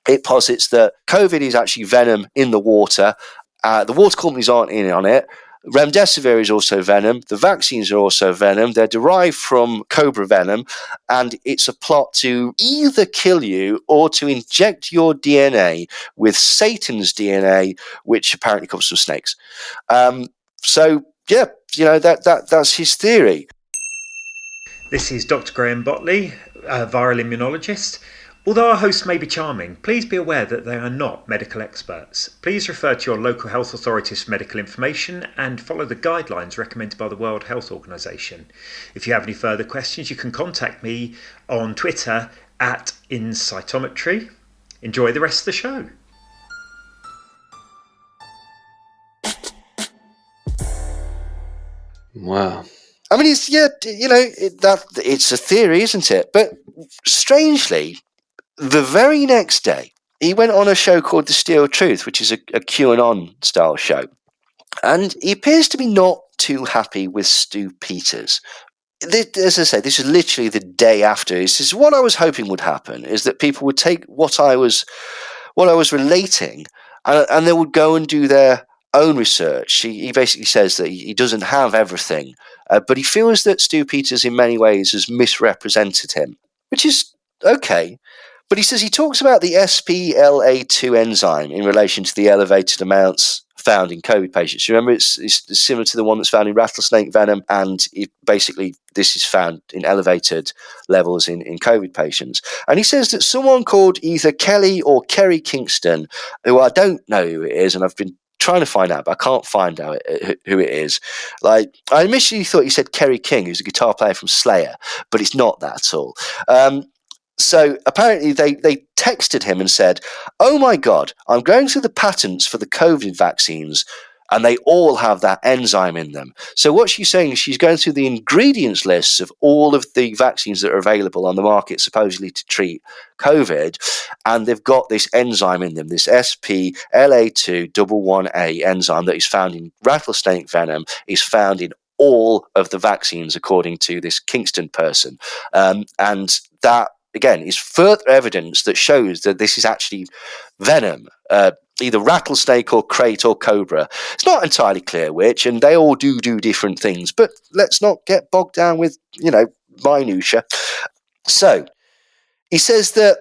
It posits that COVID is actually venom in the water. The water companies aren't in on it. Remdesivir is also venom. The vaccines are also venom. They're derived from cobra venom, and it's a plot to either kill you or to inject your DNA with Satan's DNA, which apparently comes from snakes. So yeah, that's his theory. This is Dr. Graham Botley, a viral immunologist. Although our hosts may be charming, please be aware that they are not medical experts. Please refer to your local health authorities for medical information and follow the guidelines recommended by the World Health Organization. If you have any further questions, you can contact me on Twitter @Incytometry. Enjoy the rest of the show. Wow. I mean, it's a theory, isn't it? But strangely, the very next day, he went on a show called The Steel Truth, which is a QAnon-style show. And he appears to be not too happy with Stu Peters. As I say, this is literally the day after. He says, what I was hoping would happen is that people would take what I was relating and they would go and do their own research. He basically says that he doesn't have everything, but he feels that Stu Peters in many ways has misrepresented him, which is okay. But he says he talks about the SPLA2 enzyme in relation to the elevated amounts found in COVID patients. Remember, it's similar to the one that's found in rattlesnake venom, and this is found in elevated levels in COVID patients. And he says that someone called either Kelly or Kerry Kingston, who I don't know who it is, and I've been trying to find out, but I can't find out who it is. Like, I initially thought he said Kerry King, who's a guitar player from Slayer, but it's not that at all. So apparently they texted him and said, oh my God, I'm going through the patents for the COVID vaccines and they all have that enzyme in them. So what she's saying is she's going through the ingredients lists of all of the vaccines that are available on the market supposedly to treat COVID, and they've got this enzyme in them, this SPLA211A enzyme that is found in rattlesnake venom, is found in all of the vaccines according to this Kingston person. And that, again, is further evidence that shows that this is actually venom, either rattlesnake or crate or cobra. It's not entirely clear which, and they all do different things, but let's not get bogged down with, minutiae. So, he says that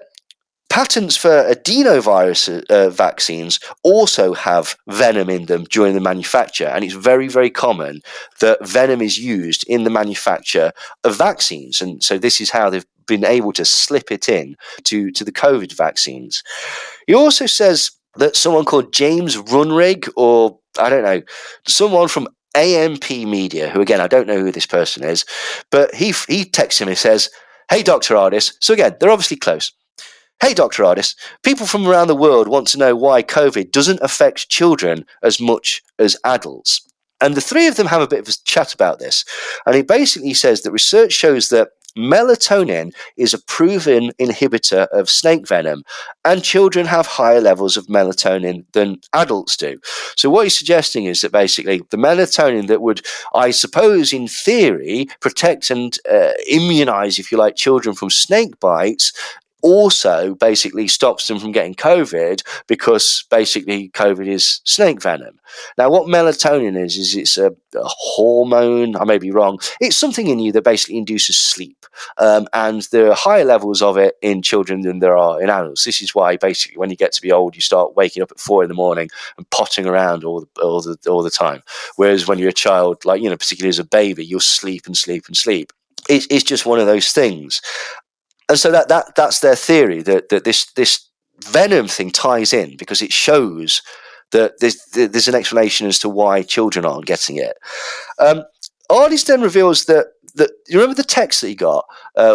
patents for adenovirus vaccines also have venom in them during the manufacture, and it's very, very common that venom is used in the manufacture of vaccines, and so this is how they've been able to slip it in to the COVID vaccines. He also says that someone called James Runrig, or I don't know, someone from AMP Media, who again, I don't know who this person is, but he texts him and says, hey, Dr. Ardis. So again, they're obviously close. Hey, Dr. Ardis, people from around the world want to know why COVID doesn't affect children as much as adults. And the three of them have a bit of a chat about this. And he basically says that research shows that melatonin is a proven inhibitor of snake venom, and children have higher levels of melatonin than adults do. So what he's suggesting is that basically the melatonin that would, I suppose, in theory, protect and immunize, if you like, children from snake bites, also basically stops them from getting COVID, because basically COVID is snake venom. Now, what melatonin is it's a hormone. I may be wrong. It's something in you that basically induces sleep. And there are higher levels of it in children than there are in adults. This is why basically when you get to be old, you start waking up at 4 a.m. and potting around all the time. Whereas when you're a child, like, particularly as a baby, you'll sleep and sleep and sleep. It's just one of those things. And so that's their theory, that this venom thing ties in, because it shows that there's an explanation as to why children aren't getting it. Ardis then reveals that you remember the text that he got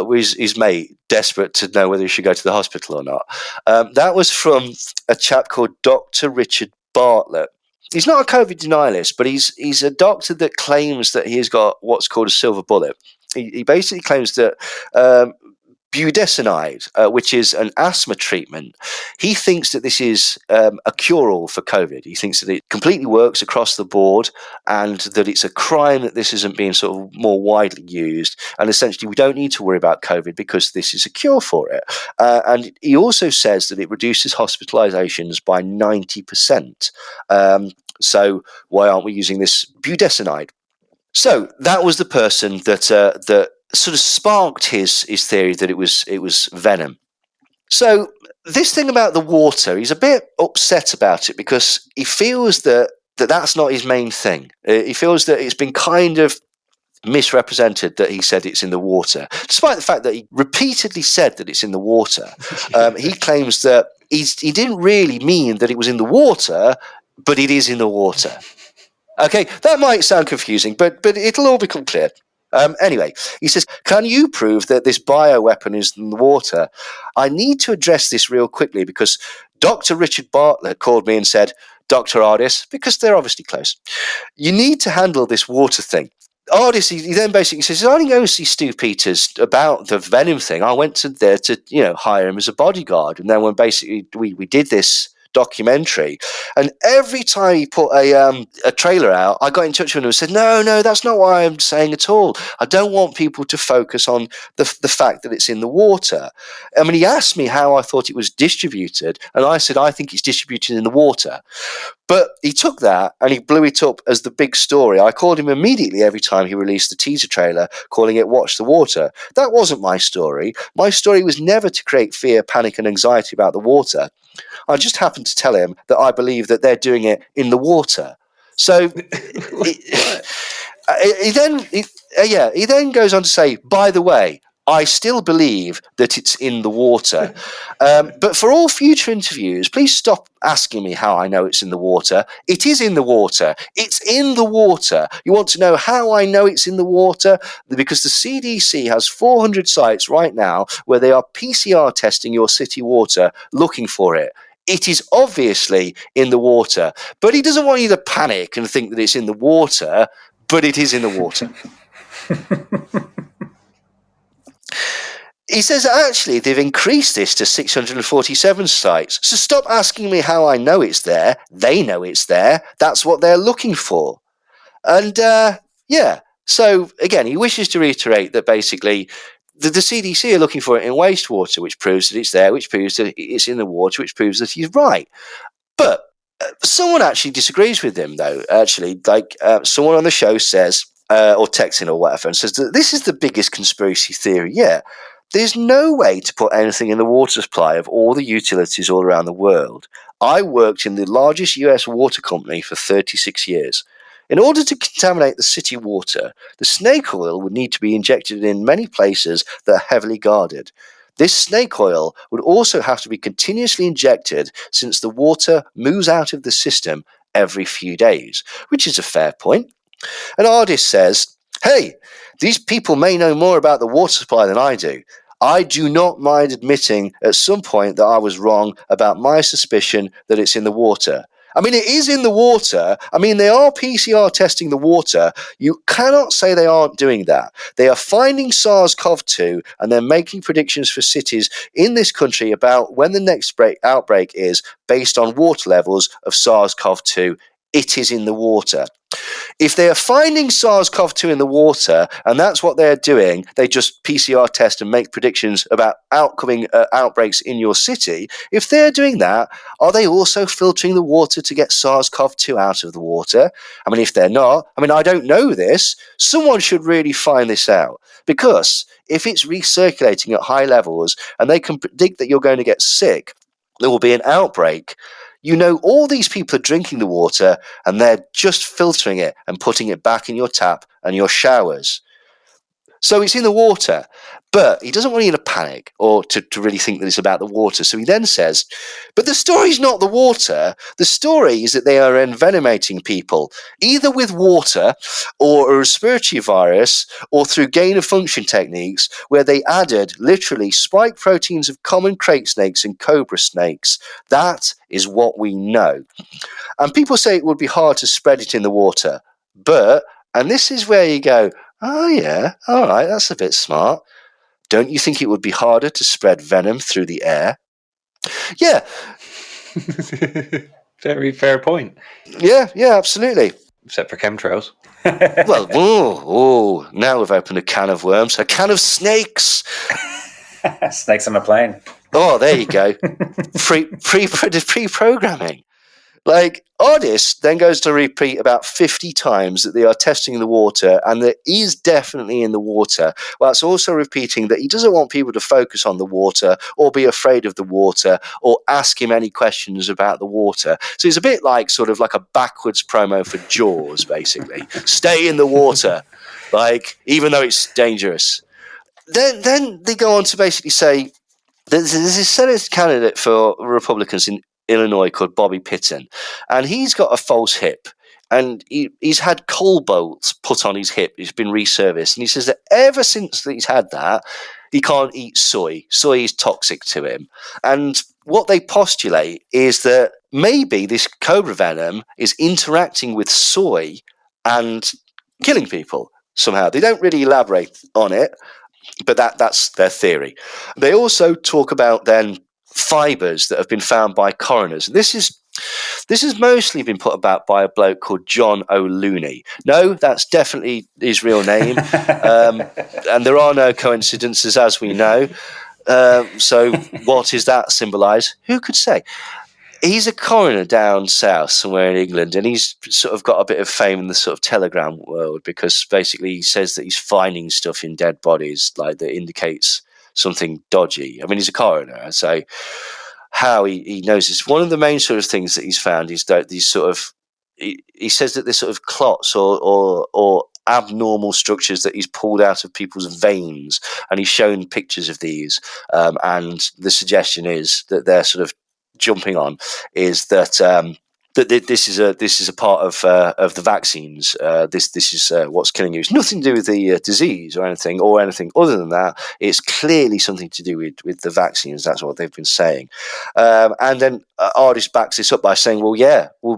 with his mate, desperate to know whether he should go to the hospital or not. That was from a chap called Dr. Richard Bartlett. He's not a COVID denialist, but he's a doctor that claims that he has got what's called a silver bullet. He basically claims that budesonide, which is an asthma treatment, he thinks that this is a cure-all for COVID. He thinks that it completely works across the board and that it's a crime that this isn't being sort of more widely used. And essentially, we don't need to worry about COVID because this is a cure for it. And he also says that it reduces hospitalizations by 90%. So why aren't we using this budesonide? So that was the person that sort of sparked his theory that it was venom. So this thing about the water, he's a bit upset about it because he feels that that's not his main thing. He feels that it's been kind of misrepresented that he said it's in the water, despite the fact that he repeatedly said that it's in the water. He claims that he didn't really mean that it was in the water, but it is in the water. Okay, that might sound confusing, but it'll all become clear. Anyway, he says, can you prove that this bioweapon is in the water? I need to address this real quickly because Dr. Richard Bartlett called me and said, Dr. Ardis, because they're obviously close, you need to handle this water thing. Ardis, he then basically says, I didn't go see Stu Peters about the Venom thing. I went there to hire him as a bodyguard. And then when basically we did this documentary, and every time he put a trailer out, I got in touch with him and said, no, that's not what I'm saying at all. I don't want people to focus on the fact that it's in the water. I mean, he asked me how I thought it was distributed, and I said, I think it's distributed in the water. But he took that and he blew it up as the big story. I called him immediately every time he released the teaser trailer, calling it Watch the Water. That wasn't my story. My story was never to create fear, panic and anxiety about the water. I just happened to tell him that I believe that they're doing it in the water. So he then goes on to say, by the way, I still believe that it's in the water. But for all future interviews, please stop asking me how I know it's in the water. It is in the water. It's in the water. You want to know how I know it's in the water? Because the CDC has 400 sites right now where they are PCR testing your city water, looking for it. It is obviously in the water. But he doesn't want you to panic and think that it's in the water, but it is in the water. He says actually they've increased this to 647 sites. So stop asking me how I know it's there. They know it's there. That's what they're looking for. And so again, he wishes to reiterate that basically the CDC are looking for it in wastewater, which proves that it's there, which proves that it's in the water, which proves that he's right. But someone actually disagrees with him, though. Actually, someone on the show says, or texting or whatever, and says that this is the biggest conspiracy theory yet. There's no way to put anything in the water supply of all the utilities all around the world. I worked in the largest US water company for 36 years. In order to contaminate the city water, the snake oil would need to be injected in many places that are heavily guarded. This snake oil would also have to be continuously injected since the water moves out of the system every few days, which is a fair point. And Ardis says, hey, these people may know more about the water supply than I do. I do not mind admitting at some point that I was wrong about my suspicion that it's in the water. I mean, it is in the water. I mean, they are PCR testing the water. You cannot say they aren't doing that. They are finding SARS-CoV-2 and they're making predictions for cities in this country about when the next outbreak is based on water levels of SARS-CoV-2. It is in the water. If they are finding SARS-CoV-2 in the water, and that's what they're doing, they just PCR test and make predictions about outcoming outbreaks in your city. If they're doing that, are they also filtering the water to get SARS-CoV-2 out of the water? I mean, if they're not, I don't know this. Someone should really find this out. Because if it's recirculating at high levels and they can predict that you're going to get sick, there will be an outbreak. You know, all these people are drinking the water and they're just filtering it and putting it back in your tap and your showers. So it's in the water, but he doesn't want you to panic or to really think that it's about the water. So he then says, but the story's not the water. The story is that they are envenomating people, either with water or a respiratory virus or through gain-of-function techniques where they added literally spike proteins of common crate snakes and cobra snakes. That is what we know. And people say it would be hard to spread it in the water, but, and this is where you go, oh yeah, all right, that's a bit smart. Don't you think it would be harder to spread venom through the air? Yeah. Very fair point. Yeah, absolutely. Except for chemtrails. Well, now we've opened a can of worms, a can of snakes. Snakes on a plane. Oh, there you go. Pre-programming. Like, Ardis then goes to repeat about 50 times that they are testing the water and that he's definitely in the water, whilst also repeating that he doesn't want people to focus on the water or be afraid of the water or ask him any questions about the water. So it's a bit like sort of like a backwards promo for Jaws, basically. Stay in the water, like, even though it's dangerous. Then they go on to basically say, there's this Senate candidate for Republicans in Illinois called Bobby Pitton, and he's got a false hip, and he's had coal bolts put on his hip. He's been reserviced, and he says that ever since he's had that, he can't eat soy. Soy is toxic to him. And what they postulate is that maybe this cobra venom is interacting with soy and killing people somehow. They don't really elaborate on it, but that's their theory. They also talk about then fibers that have been found by coroners. This has mostly been put about by a bloke called John O'Looney. No, that's definitely his real name, and there are no coincidences, as we know. So what does that symbolise? Who could say? He's a coroner down south somewhere in England, and he's sort of got a bit of fame in the sort of Telegram world because basically he says that he's finding stuff in dead bodies like that indicates something dodgy. I mean, he's a coroner, so how he knows this. One of the main sort of things that he's found is that these sort of, he says that there's sort of clots or abnormal structures that he's pulled out of people's veins, and he's shown pictures of these, and the suggestion is that they're sort of jumping on is that that this is a part of the vaccines. This is what's killing you. It's nothing to do with the disease or anything other than that. It's clearly something to do with the vaccines. That's what they've been saying. And then Ardis backs this up by saying,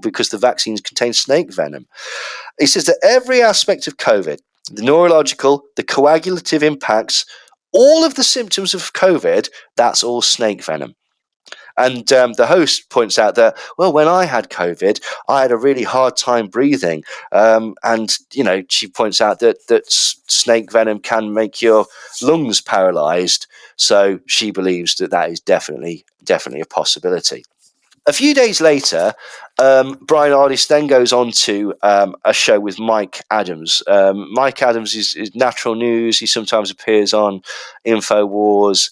because the vaccines contain snake venom. He says that every aspect of COVID, the neurological, the coagulative impacts, all of the symptoms of COVID, that's all snake venom. And the host points out that, well, when I had COVID, I had a really hard time breathing. And, she points out that snake venom can make your lungs paralyzed. So she believes that is definitely a possibility. A few days later, Brian Ardis then goes on to a show with Mike Adams. Mike Adams is Natural News. He sometimes appears on InfoWars.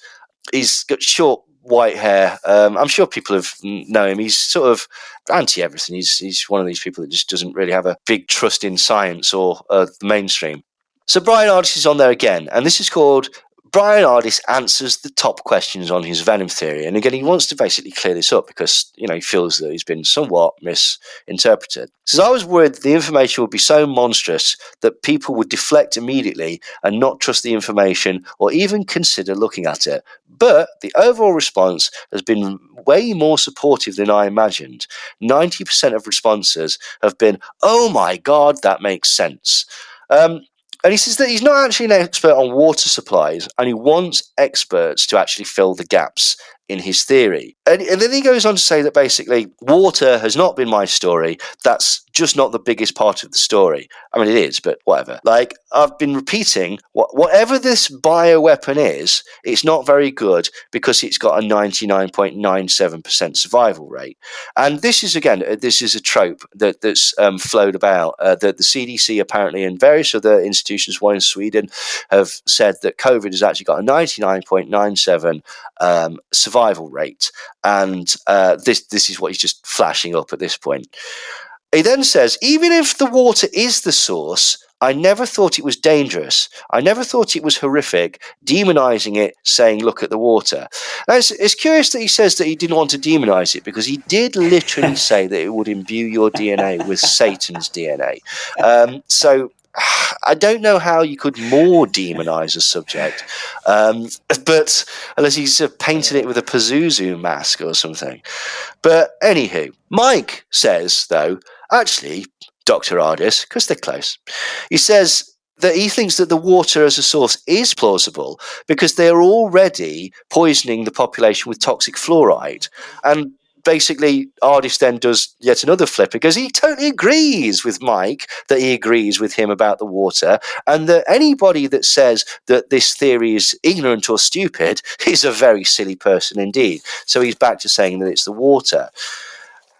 He's got short white hair. I'm sure people have know him. He's sort of anti everything. He's one of these people that just doesn't really have a big trust in science or the mainstream. So Brian Ardis is on there again, and this is called Brian Ardis Answers the Top Questions on His Venom Theory. And again, he wants to basically clear this up because, he feels that he's been somewhat misinterpreted. He says, I was worried that the information would be so monstrous that people would deflect immediately and not trust the information or even consider looking at it. But the overall response has been way more supportive than I imagined. 90% of responses have been, oh my God, that makes sense. And he says that he's not actually an expert on water supplies, and he wants experts to actually fill the gaps in his theory. And then he goes on to say that basically water has not been my story. That's just not the biggest part of the story. I mean, it is, but whatever. Like, I've been repeating, whatever this bioweapon is, it's not very good because it's got a 99.97% survival rate. And this is a trope that's flowed about. That the CDC apparently and various other institutions, one in Sweden, have said that COVID has actually got a 99.97 survival rate. And this is what he's just flashing up at this point. He then says, even if the water is the source, I never thought it was dangerous. I never thought it was horrific, demonizing it, saying, look at the water. Now, it's curious that he says that he didn't want to demonize it, because he did literally say that it would imbue your DNA with Satan's DNA. So I don't know how you could more demonize a subject, but unless he's painted it with a Pazuzu mask or something. But anywho, Mike says, though, actually, Dr. Ardis, because they're close, he says that he thinks that the water as a source is plausible because they are already poisoning the population with toxic fluoride. And basically, Ardis then does yet another flip, because he totally agrees with Mike, that he agrees with him about the water, and that anybody that says that this theory is ignorant or stupid is a very silly person indeed. So he's back to saying that it's the water.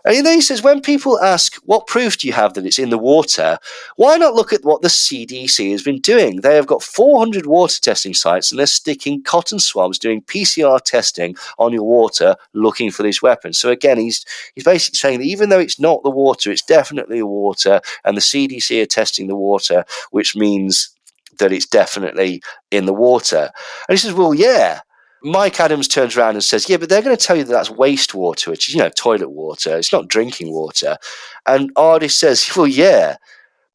And then he says, when people ask, what proof do you have that it's in the water? Why not look at what the CDC has been doing? They have got 400 water testing sites, and they're sticking cotton swabs, doing PCR testing on your water, looking for this weapon. So again, he's basically saying that even though it's not the water, it's definitely the water, and the CDC are testing the water, which means that it's definitely in the water. And he says, well, yeah. Mike Adams turns around and says, yeah, but they're going to tell you that that's wastewater, which is, toilet water. It's not drinking water. And Ardis says, well, yeah,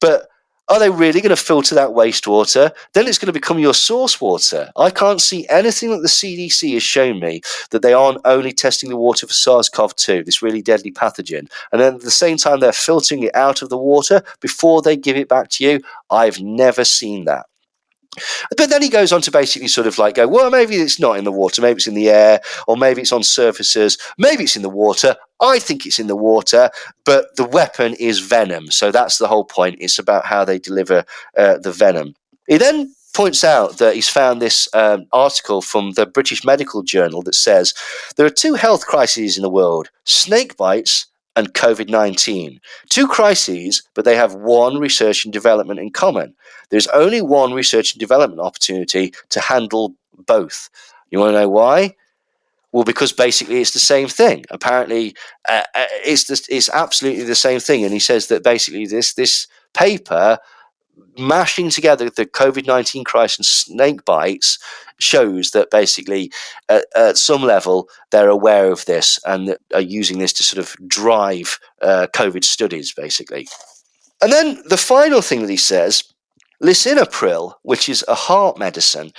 but are they really going to filter that wastewater? Then it's going to become your source water. I can't see anything that the CDC has shown me that they aren't only testing the water for SARS-CoV-2, this really deadly pathogen. And then at the same time, they're filtering it out of the water before they give it back to you. I've never seen that. But then he goes on to basically sort of like go, well, maybe it's not in the water, maybe it's in the air, or maybe it's on surfaces, maybe it's in the water. I think it's in the water, but the weapon is venom. So that's the whole point. It's about how they deliver the venom. He then points out that he's found this article from the British Medical Journal that says there are two health crises in the world: snake bites and COVID-19. Two crises, but they have one research and development in common. There's only one research and development opportunity to handle both. You want to know why? Well, because basically it's the same thing. Apparently, it's absolutely the same thing. And he says that basically this paper mashing together the COVID-19 crisis and snake bites shows that basically at some level they're aware of this and are using this to sort of drive COVID studies, basically. And then the final thing that he says, lisinopril, which is a heart medicine,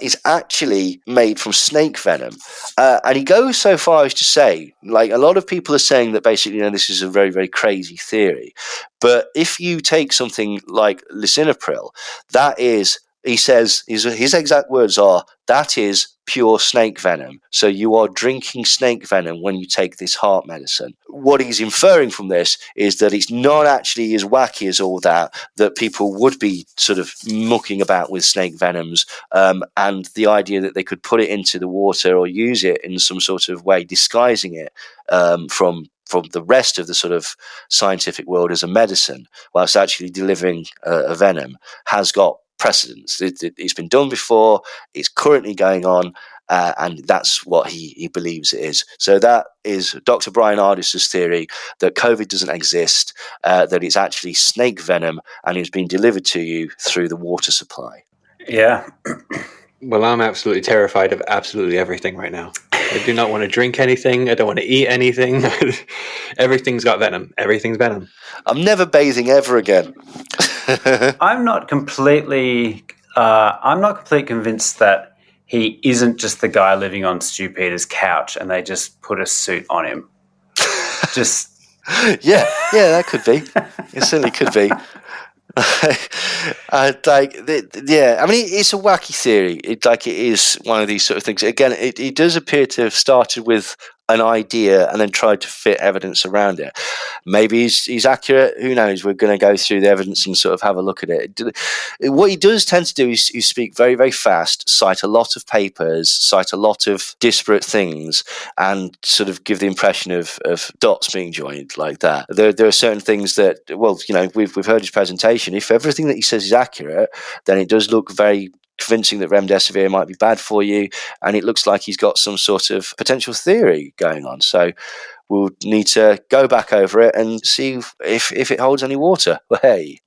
is actually made from snake venom. And he goes so far as to say, like, a lot of people are saying that basically, this is a very, very crazy theory. But if you take something like lisinopril, that is, he says, his exact words are, that is pure snake venom. So you are drinking snake venom when you take this heart medicine. What he's inferring from this is that it's not actually as wacky as all that people would be sort of mucking about with snake venoms, and the idea that they could put it into the water or use it in some sort of way, disguising it from the rest of the sort of scientific world as a medicine, whilst actually delivering a venom, has got precedence. It's been done before, it's currently going on, and that's what he believes it is. So that is Dr. Brian Ardis's theory, that COVID doesn't exist, that it's actually snake venom and it's been delivered to you through the water supply. Yeah. Well, I'm absolutely terrified of absolutely everything right now. I do not want to drink anything. I don't want to eat anything. Everything's got venom. Everything's venom. I'm never bathing ever again. I'm not completely convinced that he isn't just the guy living on Stu Peters' couch and they just put a suit on him. Just yeah, that could be. It certainly could be. I mean, it's a wacky theory. It is one of these sort of things. Again, it does appear to have started with an idea and then tried to fit evidence around it. Maybe he's accurate. Who knows? We're going to go through the evidence and sort of have a look at it. What he does tend to do is speak very, very fast, cite a lot of papers, cite a lot of disparate things, and sort of give the impression of dots being joined like that. There are certain things that, well, we've heard his presentation. If everything that he says is accurate, then it does look very convincing that remdesivir might be bad for you, and it looks like he's got some sort of potential theory going on. So we'll need to go back over it and see if it holds any water. Well, hey.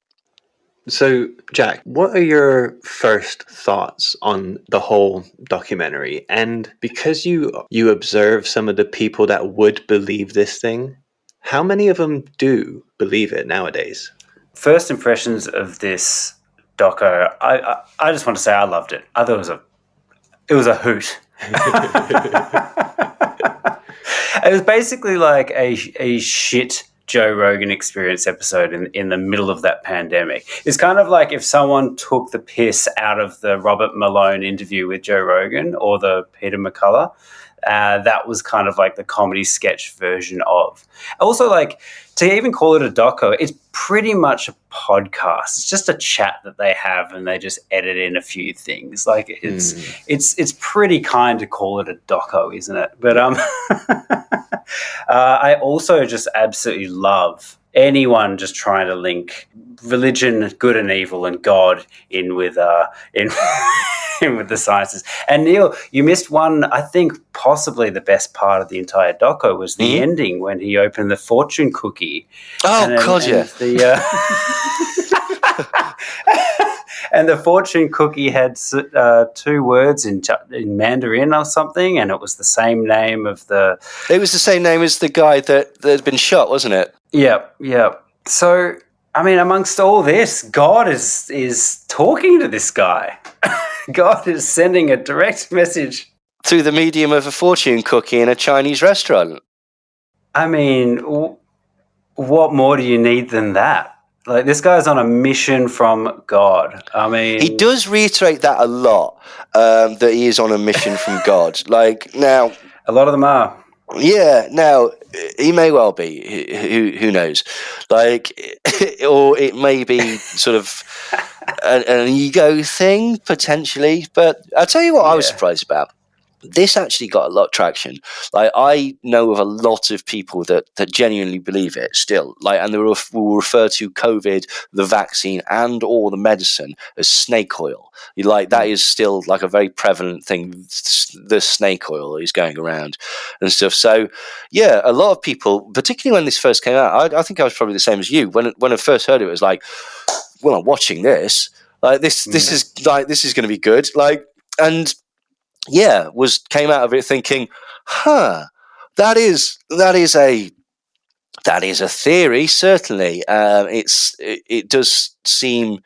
So, Jack, what are your first thoughts on the whole documentary? And because you observe some of the people that would believe this thing, how many of them do believe it nowadays? First impressions of this doco, I just want to say I loved it. I thought it was a hoot. It was basically like a shit Joe Rogan Experience episode in the middle of that pandemic. It's kind of like if someone took the piss out of the Robert Malone interview with Joe Rogan or the Peter McCullough. That was kind of like the comedy sketch version of. Also, like, to even call it a doco, it's pretty much a podcast. It's just a chat that they have and they just edit in a few things. Like, it's pretty kind to call it a doco, isn't it? But I also just absolutely love anyone just trying to link religion, good and evil, and God in with with the sciences. And Neil, you missed one. I think possibly the best part of the entire doco was the ending when he opened the fortune cookie. Oh, God, yeah. And the fortune cookie had 2 words in Mandarin or something, and it was the same name of the... It was the same name as the guy that had been shot, wasn't it? Yeah. So, I mean, amongst all this, God is talking to this guy. God is sending a direct message. Through the medium of a fortune cookie in a Chinese restaurant. I mean, what more do you need than that? Like, this guy's on a mission from God. I mean... He does reiterate that a lot, that he is on a mission from God. Like, now... A lot of them are. Yeah, now, he may well be. Who knows? Like, or it may be sort of an ego thing, potentially. But I'll tell you what I was surprised about. This actually got a lot of traction. Like, I know of a lot of people that genuinely believe it still. Like, and they will refer to COVID, the vaccine, and or the medicine as snake oil. Like, that is still like a very prevalent thing. The snake oil is going around and stuff. So, yeah, a lot of people, particularly when this first came out, I think I was probably the same as you. When I first heard it, it was like, well, I'm watching this. Like, this is going to be good. Like, and yeah, came out of it thinking, that is a theory. Certainly, it does seem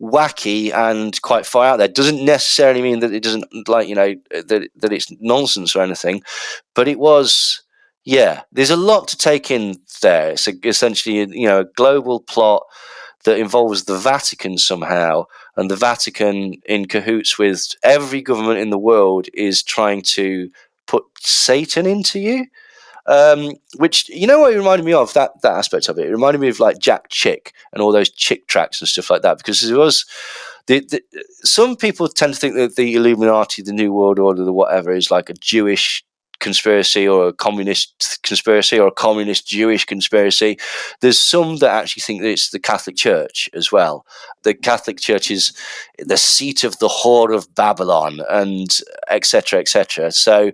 wacky and quite far out there. Doesn't necessarily mean that it doesn't, like, that it's nonsense or anything, but it was. Yeah, there's a lot to take in there. It's essentially a global plot that involves the Vatican somehow, and the Vatican, in cahoots with every government in the world, is trying to put Satan into you. Which, what it reminded me of, that aspect of it. It reminded me of like Jack Chick and all those Chick tracks and stuff like that, because it was... some people tend to think that the Illuminati, the New World Order, the whatever, is like a Jewish conspiracy or a communist conspiracy or a communist Jewish conspiracy. There's some that actually think that it's the Catholic Church as well. The Catholic Church is the seat of the whore of Babylon, and etc., etc. So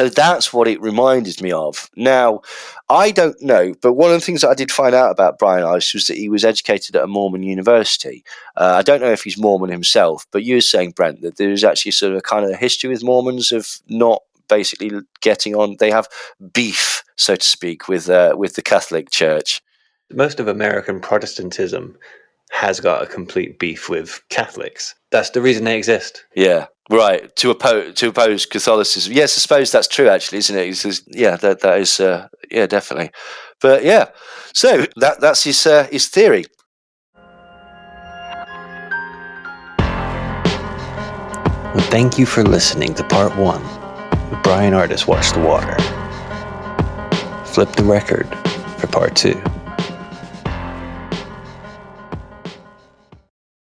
that's what it reminded me of. Now, I don't know, but one of the things that I did find out about Brian Ice was that he was educated at a Mormon university. I don't know if he's Mormon himself, but you were saying, Brent, that there's actually sort of a kind of history with Mormons of not basically getting on. They have beef, so to speak, with the Catholic Church. Most of American Protestantism has got a complete beef with Catholics. That's the reason they exist. Yeah, right. To oppose Catholicism. Yes, I suppose that's true, actually, isn't it? That is definitely. But yeah, so that's his theory. Well, thank you for listening to part 1. Brian Artis Watch the Water. Flip the record for part 2.